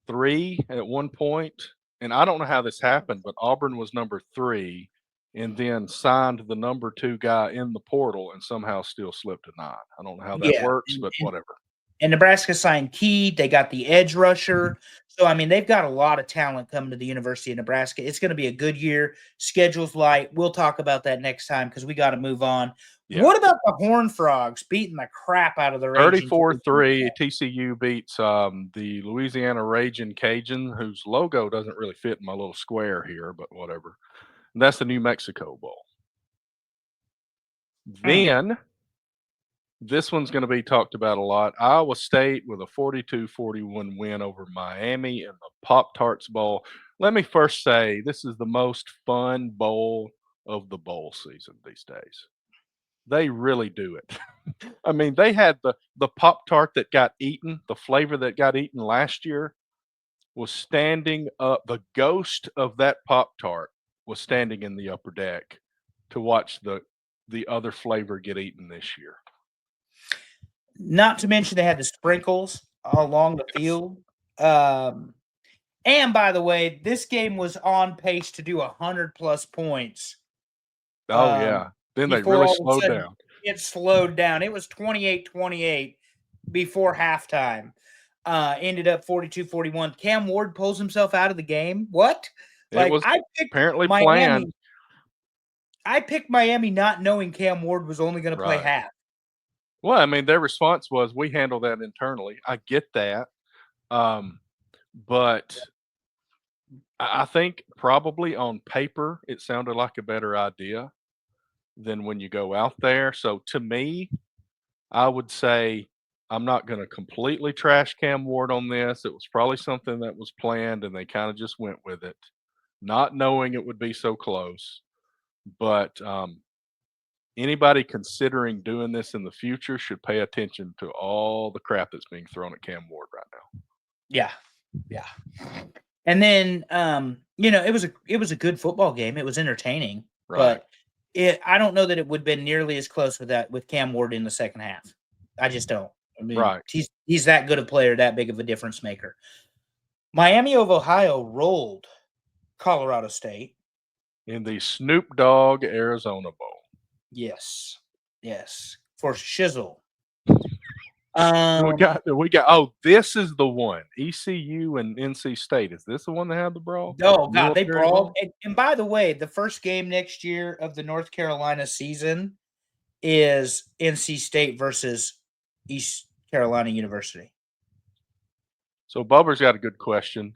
3 at one point, and I don't know how this happened, but Auburn was number 3 and then signed the number 2 guy in the portal and somehow still slipped to 9. I don't know how that works, but whatever. And Nebraska signed Key. They got the edge rusher. So, I mean, they've got a lot of talent coming to the University of Nebraska. It's going to be a good year. Schedule's light. We'll talk about that next time because we got to move on. Yeah. What about the Horned Frogs beating the crap out of the Raging 34-3? TCU beats the Louisiana Raging Cajun, whose logo doesn't really fit in my little square here, but whatever. And that's the New Mexico Bowl. Then this one's going to be talked about a lot. Iowa State with a 42-41 win over Miami in the Pop-Tarts Bowl. Let me first say this is the most fun bowl of the bowl season these days. They really do it. I mean, they had the Pop-Tart that got eaten, the flavor that got eaten last year was standing up. The ghost of that Pop-Tart was standing in the upper deck to watch the the other flavor get eaten this year. Not to mention they had the sprinkles along the field. And by the way, this game was on pace to do 100+ points. Oh, yeah. Then they Before really all of a slowed sudden down. it slowed down. It was 28-28 before halftime. Ended up 42-41. Cam Ward pulls himself out of the game. What? It Like was I picked apparently Miami. planned. I picked Miami not knowing Cam Ward was only going to play Right. half. Well, I mean, their response was, "We handle that internally." I get that. But I think probably on paper, it sounded like a better idea than when you go out there. So to me, I would say I'm not going to completely trash Cam Ward on this. It was probably something that was planned and they kind of just went with it, not knowing it would be so close. But anybody considering doing this in the future should pay attention to all the crap that's being thrown at Cam Ward right now. Yeah. Yeah. And then it was a good football game. It was entertaining, Right. but I don't know that it would have been nearly as close with Cam Ward in the second half. I just don't. I mean, Right. he's that good a player, that big of a difference maker. Miami of Ohio rolled Colorado State. In the Snoop Dogg Arizona Bowl. Yes. Yes. For shizzle. We got. Oh, this is the one. ECU and NC State. Is this the one that had the brawl? Oh God, they Military brawled. brawl? And by the way, the first game next year of the North Carolina season is NC State versus East Carolina University. So Bubber's got a good question.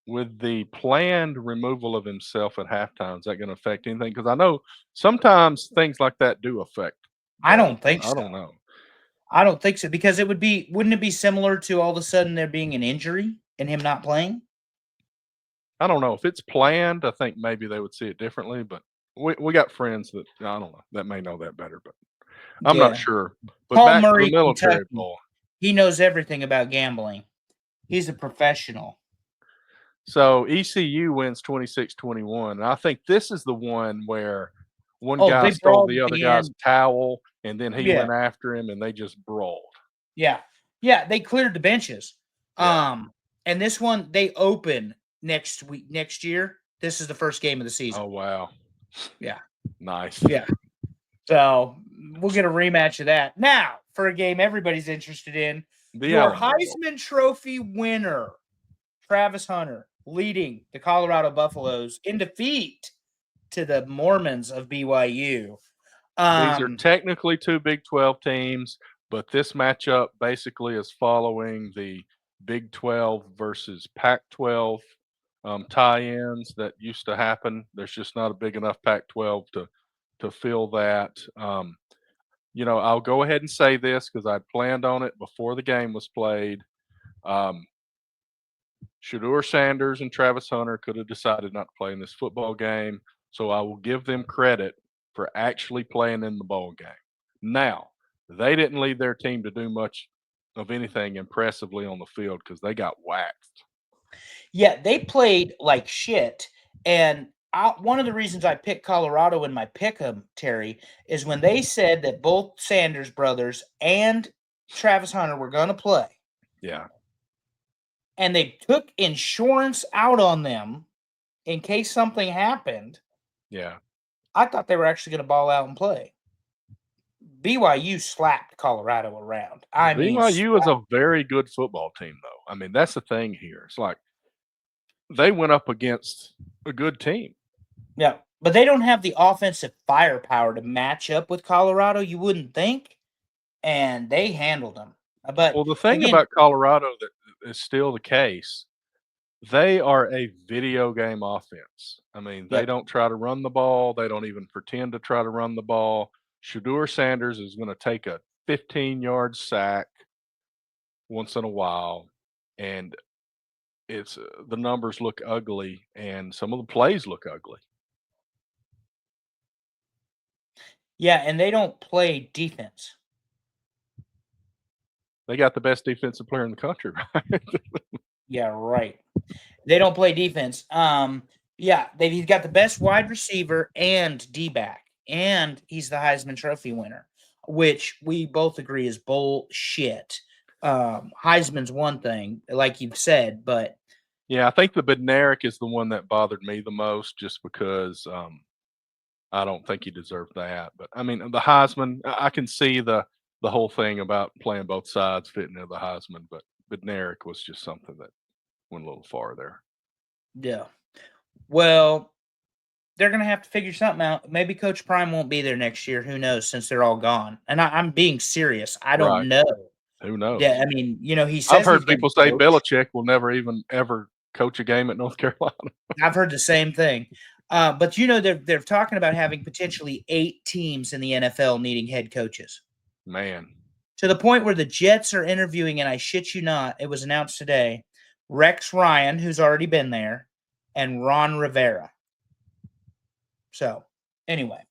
With the planned removal of himself at halftime, is that going to affect anything? Because I know sometimes things like that do affect. I Balls, don't think but I don't so. know. I don't think so because wouldn't it be similar to all of a sudden there being an injury and him not playing? I don't know if it's planned. I think maybe they would see it differently. But we got friends that I don't know that may know that better. But I'm not Yeah. sure. But Paul back to the Murray, military Kentucky. bowl. He knows everything about gambling. He's a professional. So ECU wins 26-21. And I think this is the one where one Oh, guy they stole brawled the at other the guy's end. towel, and then he Yeah. went after him, and they just brawled. Yeah. Yeah, they cleared the benches. Yeah. And this one they open next year. This is the first game of the season. Oh, wow. Yeah. Nice. Yeah. So we'll get a rematch of that. Now, for a game everybody's interested in, your Heisman Trophy winner, Travis Hunter, leading the Colorado Buffaloes in defeat to the Mormons of BYU. These are technically two Big 12 teams, but this matchup basically is following the Big 12 versus Pac-12 tie-ins that used to happen. There's just not a big enough Pac-12 to fill that. I'll go ahead and say this because I'd planned on it before the game was played. Shedeur Sanders and Travis Hunter could have decided not to play in this football game, so I will give them credit for actually playing in the bowl game. Now, they didn't lead their team to do much of anything impressively on the field because they got waxed. Yeah, they played like shit. And one of the reasons I picked Colorado in my pick'em, Terry, is when they said that both Sanders brothers and Travis Hunter were going to play. Yeah. And they took insurance out on them in case something happened. Yeah. I thought they were actually going to ball out and play. BYU slapped Colorado around. BYU is a very good football team, though. I mean, that's the thing here. It's like they went up against a good team. Yeah, but they don't have the offensive firepower to match up with Colorado, you wouldn't think, and they handled them. But Well, the thing about Colorado that is still the case, they are a video game offense. I mean, they don't try to run the ball. They don't even pretend to try to run the ball. Shedeur Sanders is going to take a 15-yard sack once in a while, and it's the numbers look ugly, and some of the plays look ugly. Yeah, and they don't play defense. They got the best defensive player in the country, right? Yeah, right. They don't play defense. Yeah, he's got the best wide receiver and D-back and he's the Heisman Trophy winner, which we both agree is bullshit. Heisman's one thing, like you've said, but Yeah, I think the Bednarik is the one that bothered me the most, just because I don't think he deserved that. But I mean, the Heisman, I can see the whole thing about playing both sides fitting into the Heisman, but Bednarik was just something that went a little far there. yeah. Well, they're going to have to figure something out. Maybe Coach Prime won't be there next year. Who knows? Since they're all gone, and I'm being serious. I don't Right. know. Who Yeah, knows? I mean, he I've says he's heard going people to say coach. Belichick will never even ever coach a game at North Carolina. I've heard the same thing. But they're talking about having potentially 8 teams in the NFL needing head coaches, Man. to the point where the Jets are interviewing, and I shit you not, it was announced today, Rex Ryan, who's already been there, and Ron Rivera. So, anyway,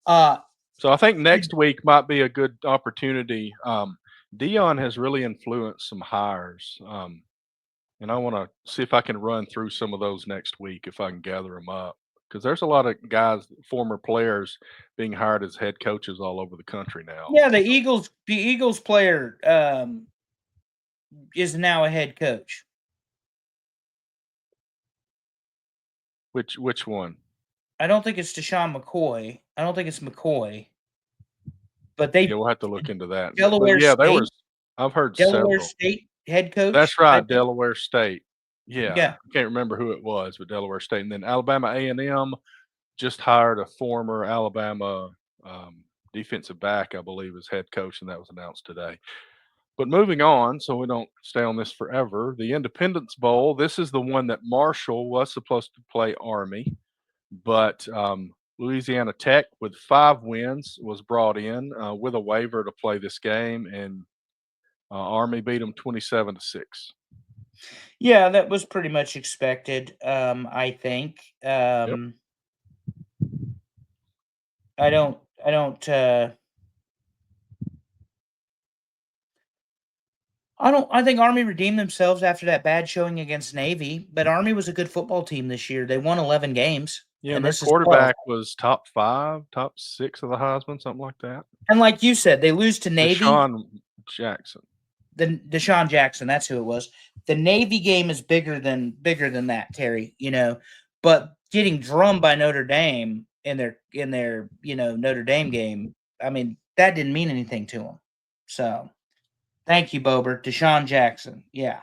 So I think next week might be a good opportunity. Dion has really influenced some hires, and I want to see if I can run through some of those next week if I can gather them up. Because there's a lot of guys, former players, being hired as head coaches all over the country now. yeah, the Eagles player is now a head coach. Which one? I don't think it's Deshaun McCoy. I don't think it's McCoy, but Yeah, they we'll have to look into that. But Delaware yeah, there State, was. I've heard Delaware several. State head That's coach, I right, think. Delaware State. Yeah, Yeah. I can't remember who it was, but Delaware State, and then Alabama A&M just hired a former Alabama defensive back, I believe, as head coach, and that was announced today. But moving on, so we don't stay on this forever, the Independence Bowl. This is the one that Marshall was supposed to play Army, but Louisiana Tech, with 5 wins, was brought in with a waiver to play this game, and Army beat them 27-6. Yeah, that was pretty much expected, I think. Yep. I don't I don't I think Army redeemed themselves after that bad showing against Navy, but Army was a good football team this year. They won 11 games, Yeah, and and their this is 12. quarterback was top 5, top 6 of the Heisman, something like that. And like you said, they lose to Navy. Deshaun Jackson. The Deshaun Jackson, that's who it was. The Navy game is bigger than that, Terry. But getting drummed by Notre Dame in their Notre Dame game, I mean, that didn't mean anything to them. So, thank you, Bober. Deshaun Jackson, yeah.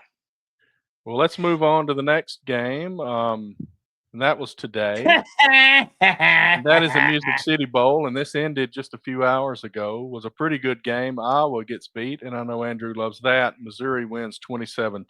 Well, let's move on to the next game. And that was today. And that is a Music City Bowl, and this ended just a few hours ago. It was a pretty good game. Iowa gets beat, and I know Andrew loves that. Missouri wins 27-24.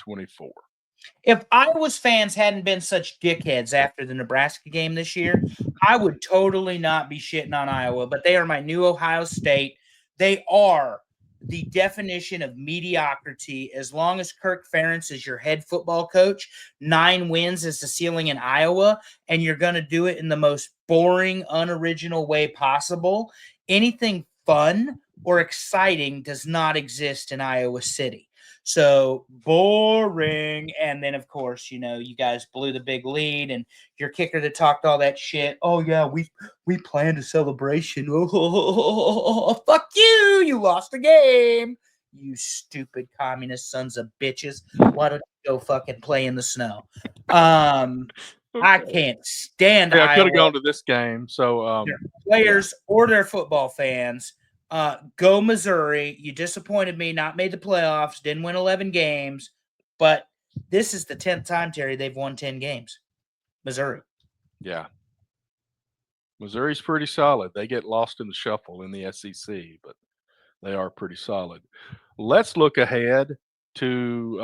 If Iowa's fans hadn't been such dickheads after the Nebraska game this year, I would totally not be shitting on Iowa, but they are my new Ohio State. They are the definition of mediocrity. As long as Kirk Ferentz is your head football coach, 9 wins is the ceiling in Iowa, and you're going to do it in the most boring, unoriginal way possible. Anything fun or exciting does not exist in Iowa City. So boring. And then, of course, you guys blew the big lead, and your kicker that talked all that shit. Oh yeah, we planned a celebration. Oh, fuck you! You lost the game. You stupid communist sons of bitches. Why don't you go fucking play in the snow? I can't stand Yeah, I could have Iowa, gone to this game. So, their yeah. players or their football fans. Go Missouri. You disappointed me, not made the playoffs, didn't win 11 games, but this is the 10th time, Terry, they've won 10 games. Missouri. Yeah. Missouri's pretty solid. They get lost in the shuffle in the SEC, but they are pretty solid. Let's look ahead to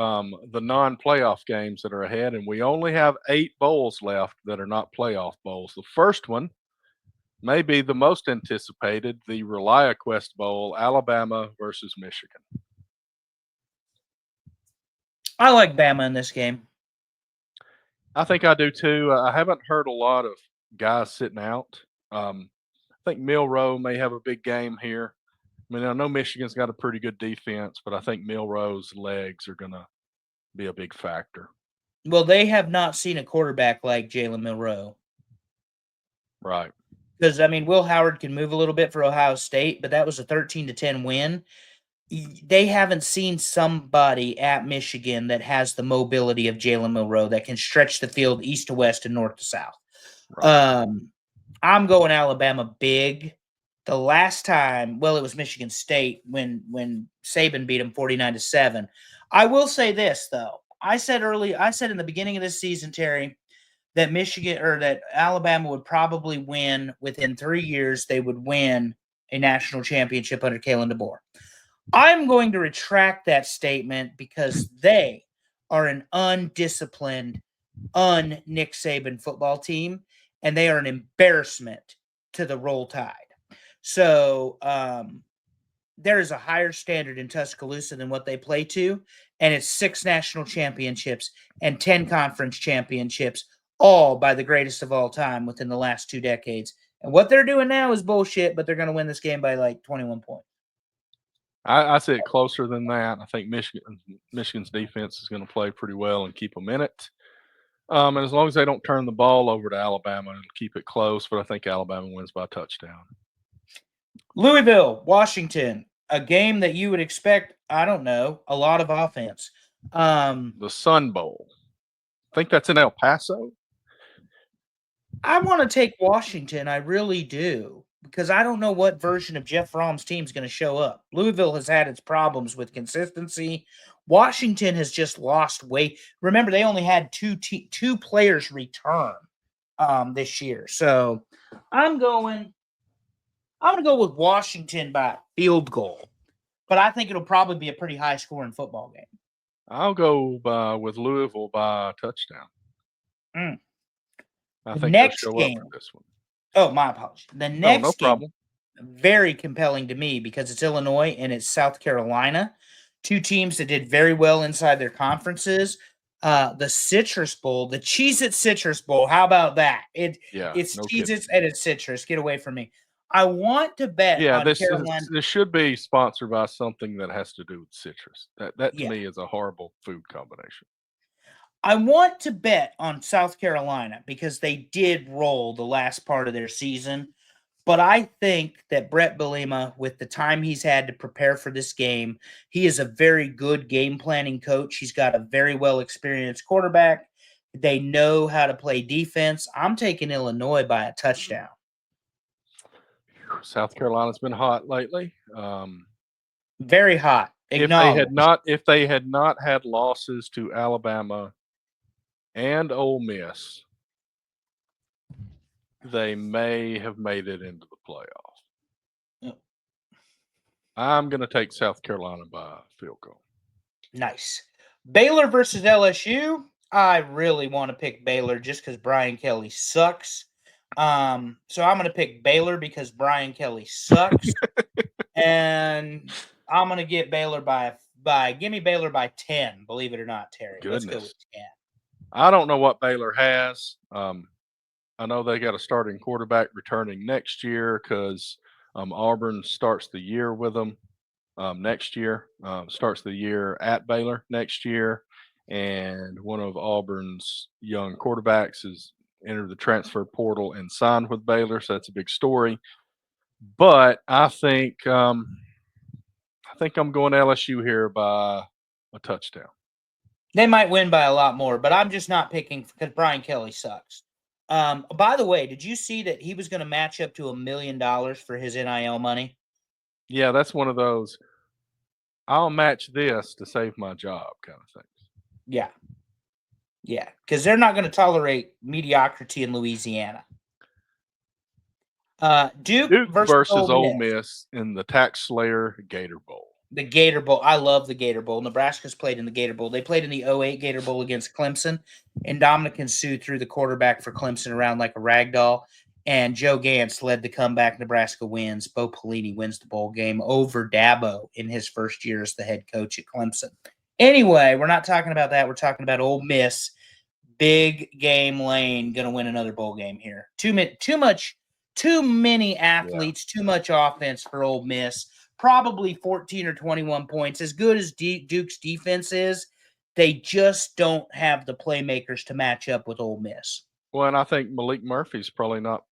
the non-playoff games that are ahead, and we only have 8 bowls left that are not playoff bowls. The first one may be the most anticipated, the ReliaQuest Bowl, Alabama versus Michigan. I like Bama in this game. I think I do too. I haven't heard a lot of guys sitting out. I think Milrow may have a big game here. I mean, I know Michigan's got a pretty good defense, but I think Milrow's legs are going to be a big factor. Well, they have not seen a quarterback like Jalen Milrow. Right. Because I mean, Will Howard can move a little bit for Ohio State, but that was a 13-10 win. They haven't seen somebody at Michigan that has the mobility of Jalen Milroe that can stretch the field east to west and north to south. Right. I'm going Alabama big. The last time, well, it was Michigan State when Saban beat them 49-7. I will say this though. I said in the beginning of this season, Terry, that Michigan or that Alabama would probably win within 3 years. They would win a national championship under Kalen DeBoer. I'm going to retract that statement because they are an undisciplined, un-Nick Saban football team, and they are an embarrassment to the Roll Tide. So there is a higher standard in Tuscaloosa than what they play to, and it's 6 national championships and 10 conference championships, all by the greatest of all time within the last 2 decades. And what they're doing now is bullshit, but they're going to win this game by like 21 points. I see it closer than that. I think Michigan's defense is going to play pretty well and keep them in it. And as long as they don't turn the ball over to Alabama and keep it close, but I think Alabama wins by a touchdown. Louisville, Washington, a game that you would expect, I don't know, a lot of offense. The Sun Bowl. I think that's in El Paso. I want to take Washington. I really do. Because I don't know what version of Jeff Fromm's team is going to show up. Louisville has had its problems with consistency. Washington has just lost weight. Remember, they only had two players return this year. So I'm going to go with Washington by field goal. But I think it'll probably be a pretty high scoring football game. I'll go with Louisville by a touchdown. I think next they'll show game, up for this one. Oh, my apologies. The next no game, problem. very compelling to me because it's Illinois and it's South Carolina. 2 teams that did very well inside their conferences. The Citrus Bowl, the Cheez-It Citrus Bowl. How about that? It's Cheez-Its and it's citrus. Get away from me. I want to bet on Carolina. This should be sponsored by something that has to do with citrus. That to me is a horrible food combination. I want to bet on South Carolina because they did roll the last part of their season. But I think that Brett Bielema, with the time he's had to prepare for this game, he is a very good game planning coach. He's got a very well experienced quarterback. They know how to play defense. I'm taking Illinois by a touchdown. South Carolina's been hot lately. Very hot. If they had not had losses to Alabama and Ole Miss, they may have made it into the playoff. Yep. I'm going to take South Carolina by a field goal. Nice. Baylor versus LSU. I really want to pick Baylor just because Brian Kelly sucks. So I'm going to pick Baylor because Brian Kelly sucks. And I'm going to get Baylor give me Baylor by 10, believe it or not, Terry. Goodness. Let's go with 10. I don't know what Baylor has. I know they got a starting quarterback returning next year because Auburn starts the year with them next year. Starts the year at Baylor next year. And one of Auburn's young quarterbacks has entered the transfer portal and signed with Baylor. So that's a big story. But I think I'm going LSU here by a touchdown. They might win by a lot more, but I'm just not picking because Brian Kelly sucks. By the way, did you see that he was going to match up to $1 million for his NIL money? Yeah, that's one of those I'll match this to save my job kind of things. Yeah. Yeah, because they're not going to tolerate mediocrity in Louisiana. Duke versus Ole Miss in the Tax Slayer Gator Bowl. The Gator Bowl. I love the Gator Bowl. Nebraska's played in the Gator Bowl. They played in the 2008 Gator Bowl against Clemson, and Dominican Sue threw the quarterback for Clemson around like a rag doll, and Joe Gantz led the comeback. Nebraska wins. Bo Pelini wins the bowl game over Dabo in his first year as the head coach at Clemson. Anyway, we're not talking about that. We're talking about Ole Miss. Big game lane going to win another bowl game here. Too many athletes, too much offense for Ole Miss. Probably 14 or 21 points. As good as Duke's defense is, they just don't have the playmakers to match up with Ole Miss. Well, and I think Malik Murphy's probably not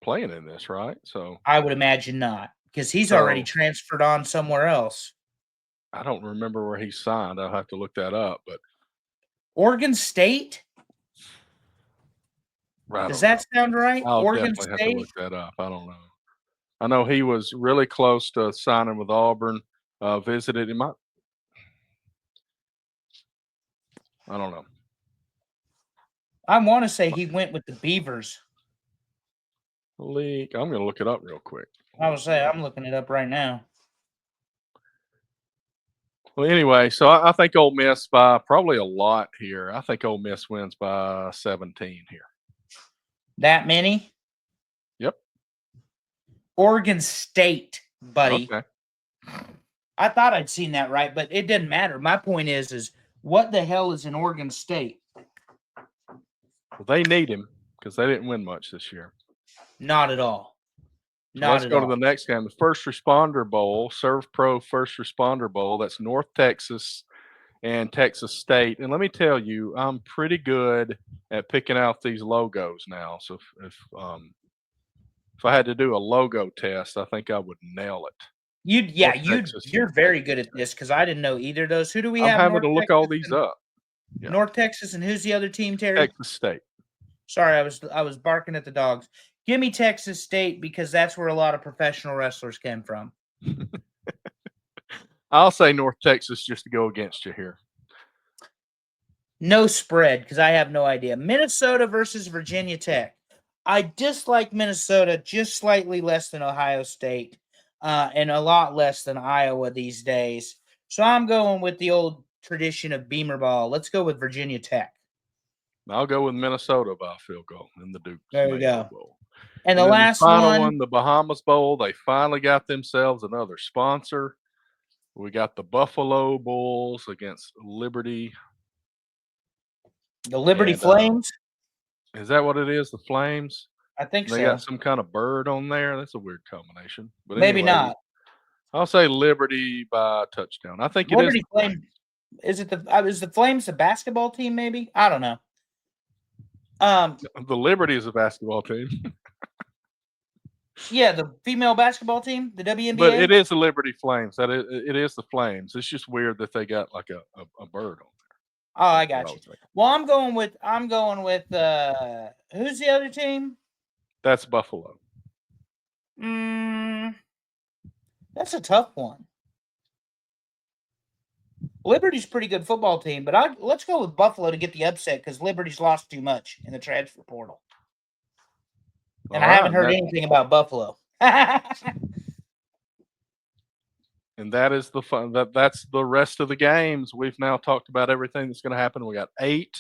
playing in this, right? So I would imagine not, because he's already transferred on somewhere else. I don't remember where he signed. I'll have to look that up, but Oregon State? I Does don't know. that sound right? I'll Oregon definitely have to look State? that up. I don't know. I know he was really close to signing with Auburn. Visited him. I don't know. I want to say he went with the Beavers. League. I'm going to look it up real quick. I would say I'm looking it up right now. Well, anyway, so I think Ole Miss by probably a lot here. I think Ole Miss wins by 17 here. That many? Yep. Oregon State, buddy. Okay. I thought I'd seen that right, but it didn't matter. My point is what the hell is in Oregon State? Well, they need him because they didn't win much this year. Not at all. So let's go to the next game, the First Responder Bowl, Serve Pro First Responder Bowl. That's North Texas and Texas State. And let me tell you, I'm pretty good at picking out these logos now. So if I had to do a logo test, I think I would nail it. You're very good at this because I didn't know either of those. Who do we I'm have? having to look all these up. Yeah. North Texas, and who's the other team, Terry? Texas State. Sorry, I was barking at the dogs. Give me Texas State because that's where a lot of professional wrestlers came from. I'll say North Texas just to go against you here. No spread because I have no idea. Minnesota versus Virginia Tech. I dislike Minnesota just slightly less than Ohio State and a lot less than Iowa these days. So I'm going with the old tradition of Beamer ball. Let's go with Virginia Tech. I'll go with Minnesota by a field goal in the Duke Mayo Bowl. And the last final one, the Bahamas Bowl, they finally got themselves another sponsor. We got the Buffalo Bulls against Liberty. The Liberty Flames? Is that what it is? The Flames? I think so. They got some kind of bird on there. That's a weird combination. But maybe not. I'll say Liberty by a touchdown. I think Liberty it is. Flames. Is the Flames the basketball team? Maybe, I don't know. The Liberty is a basketball team. Yeah, the female basketball team, the WNBA. But it is the Liberty Flames. It is the Flames. It's just weird that they got like a bird on there. Oh, I got you. Well, I'm going with who's the other team? That's Buffalo. That's a tough one. Liberty's a pretty good football team, but let's go with Buffalo to get the upset because Liberty's lost too much in the transfer portal. And I haven't heard anything about Buffalo. And that is the fun. That's the rest of the games. We've now talked about everything that's going to happen. We got 8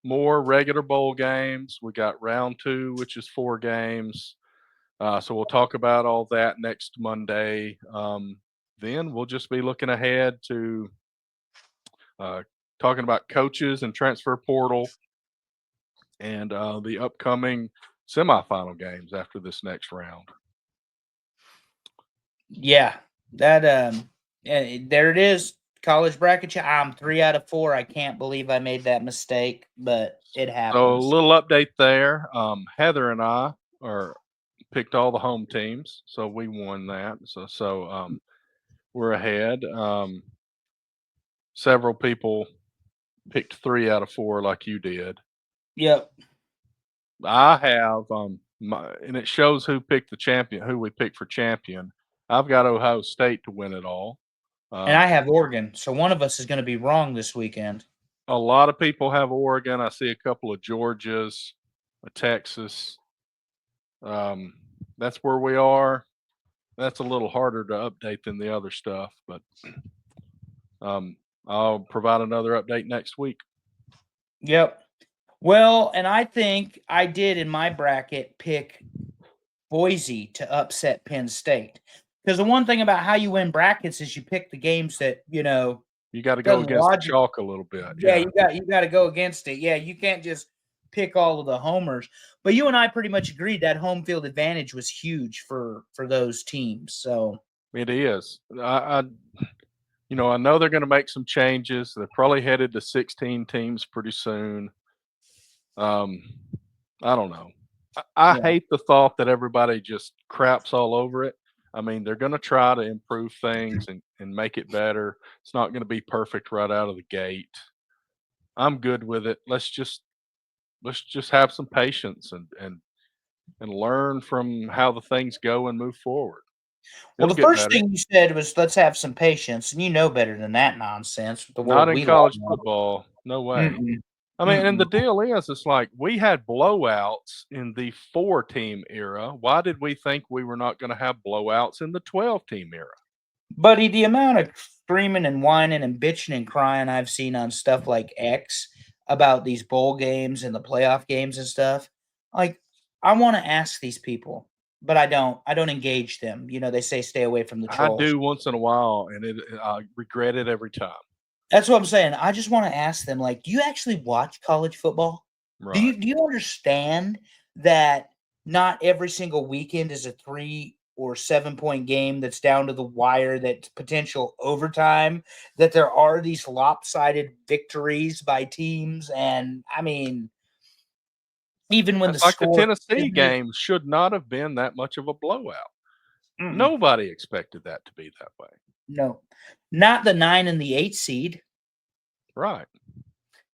more regular bowl games. We got round 2, which is 4 games. So we'll talk about all that next Monday. Then we'll just be looking ahead to talking about coaches and transfer portal and the upcoming semifinal games after this next round. Yeah, that there it is. College bracket. I'm 3 out of 4. I can't believe I made that mistake, but it happens. So a little update there. Heather and I picked all the home teams, so we won that. So we're ahead. Several people picked 3 out of 4 like you did. Yep. I have and it shows who picked the champion, who we picked for champion. I've got Ohio State to win it all. And I have Oregon, so one of us is going to be wrong this weekend. A lot of people have Oregon. I see a couple of Georgias, a Texas. That's where we are. That's a little harder to update than the other stuff, but I'll provide another update next week. Yep. Well, and I think I did in my bracket pick Boise to upset Penn State. Because the one thing about how you win brackets is you pick the games that, you got to go against the chalk a little bit. Yeah, you got to go against it. Yeah, you can't just pick all of the homers. But you and I pretty much agreed that home field advantage was huge for those teams. So it is. I know they're going to make some changes. They're probably headed to 16 teams pretty soon. I don't know. I Yeah. hate the thought that everybody just craps all over it. I mean, they're going to try to improve things and make it better. It's not going to be perfect right out of the gate. I'm good with it. Let's just have some patience and learn from how the things go and move forward. Well, It'll the get first better. thing you said was, "Let's have some patience," and you know better than that nonsense with the Not world in we live college in. football. No way. Mm-mm, I mean, and the mm-mm. deal is, it's like we had blowouts in the 4-team era. Why did we think we were not going to have blowouts in the 12-team era? Buddy, the amount of screaming and whining and bitching and crying I've seen on stuff like X about these bowl games and the playoff games and stuff, like, I wanna ask these people, but I don't engage them. They say stay away from the I trolls. do once in a while, and I regret it every time. That's what I'm saying. I just wanna ask them, like, "Do you actually watch college football? Do Right. you do you understand that not every single weekend is a 3 or 7-point game that's down to the wire, that's potential overtime, that there are these lopsided victories by teams?" And, I mean, even when the It's like the score Tennessee could be game should not have been that much of a blowout. mm-mm, Nobody expected that to be that way. no. Not the 9 and the 8 seed. Right.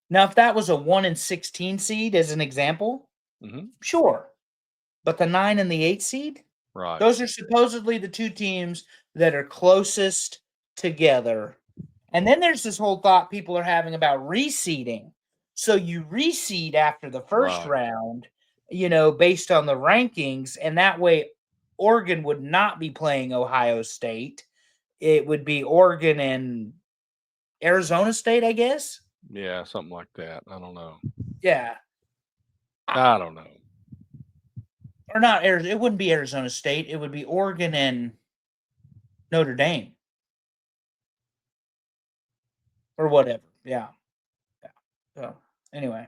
Now, if that was a 1 and 16 seed as an example, Mhm. sure. But the 9 and the 8 seed? Right. Those are supposedly the 2 teams that are closest together. And then there's this whole thought people are having about reseeding. So you reseed after the first Right. round, based on the rankings, and that way Oregon would not be playing Ohio State. It would be Oregon and Arizona State, I guess? Yeah, something like that. I don't know. Yeah. I I don't know. or not Ari it wouldn't be Arizona State, it would be Oregon and Notre Dame or whatever. Yeah. Yeah. So, anyway,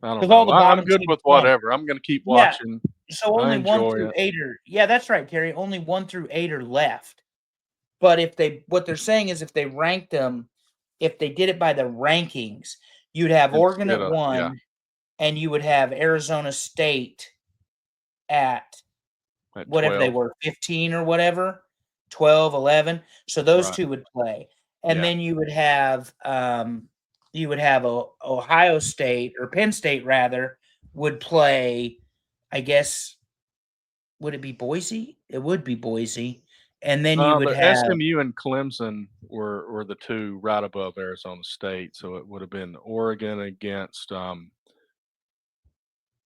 I don't because all know. the I'm bottom good teams with won. whatever. I'm gonna keep Yeah. watching. So I only 1 enjoy through it. 8 are yeah, that's right, Terry. Only 1 through 8 are left. But if they what they're saying is if they ranked them, if they did it by the rankings, you'd have Oregon Instead at of, yeah, 1, and you would have Arizona State at at whatever they 12. were, 15 or whatever, 12, 11. So those Right. 2 would play. And Yeah. then you would have Ohio State or Penn State rather would play, I guess, would it be Boise? It would be Boise. And then you would The have SMU and Clemson were the 2 right above Arizona State, so it would have been Oregon against,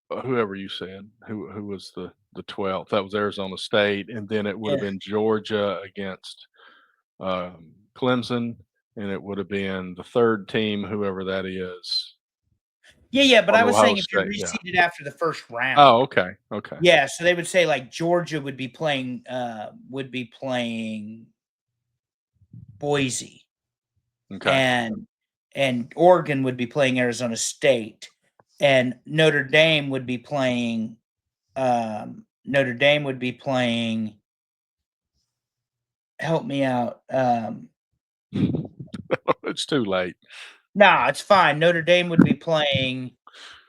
whoever you said, who was the 12th. That was Arizona State, and then it would have yeah. been Georgia against, Clemson, and it would have been the 3rd team, whoever that is, Yeah, yeah, but on I was Ohio saying if you're State, yeah. reseeded after the first round. Oh, okay, okay, Yeah, so they would say like Georgia would be playing Boise okay. and Oregon would be playing Arizona State and Notre Dame would be playing help me out. It's too late. Nah, it's fine. Notre Dame would be playing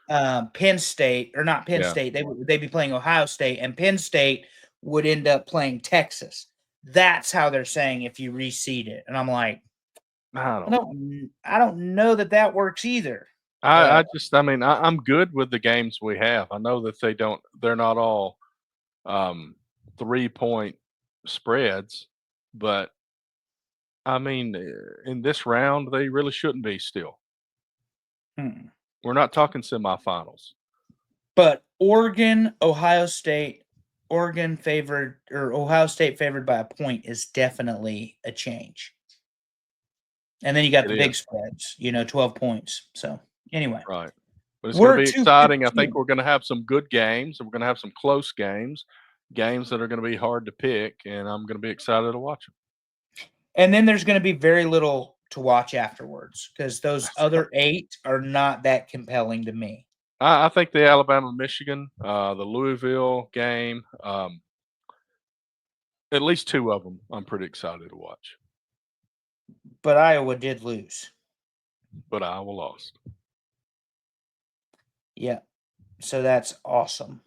Penn State or not Penn Yeah. State. They'd be playing Ohio State, and Penn State would end up playing Texas. That's how they're saying if you reseed it, and I'm like, I I don't know. don't know that that works either. I But just I mean, I'm good with the games we have. I know that they're not all, um, 3-point spreads, but, I mean, in this round, they really shouldn't be still. hmm. We're not talking semifinals. But Ohio State favored by a point is definitely a change. And then you got It the big is, spreads, 12 points. So anyway, right. But it's gonna we're at be exciting. I think 2:15. we're gonna have some good games, and we're gonna have some close games, games that are gonna be hard to pick, and I'm gonna be excited to watch them. And then there's gonna be very little to watch afterwards because those That's right. other 8 are not that compelling to me. I think the Alabama-Michigan, the Louisville game, at least 2 of them, I'm pretty excited to watch, But Iowa did lose. but Iowa lost. Yeah. So that's awesome.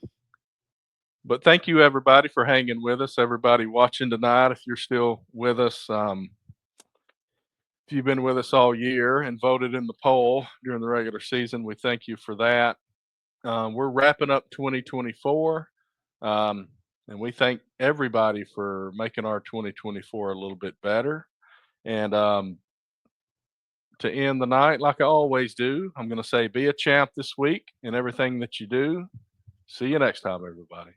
But thank you, everybody, for hanging with us. Everybody watching tonight, if you're still with us, if you've been with us all year and voted in the poll during the regular season, we thank you for that. We're wrapping up 2024, and we thank everybody for making our 2024 a little bit better. And to end the night, like I always do, I'm going to say be a champ this week in everything that you do. See you next time, everybody.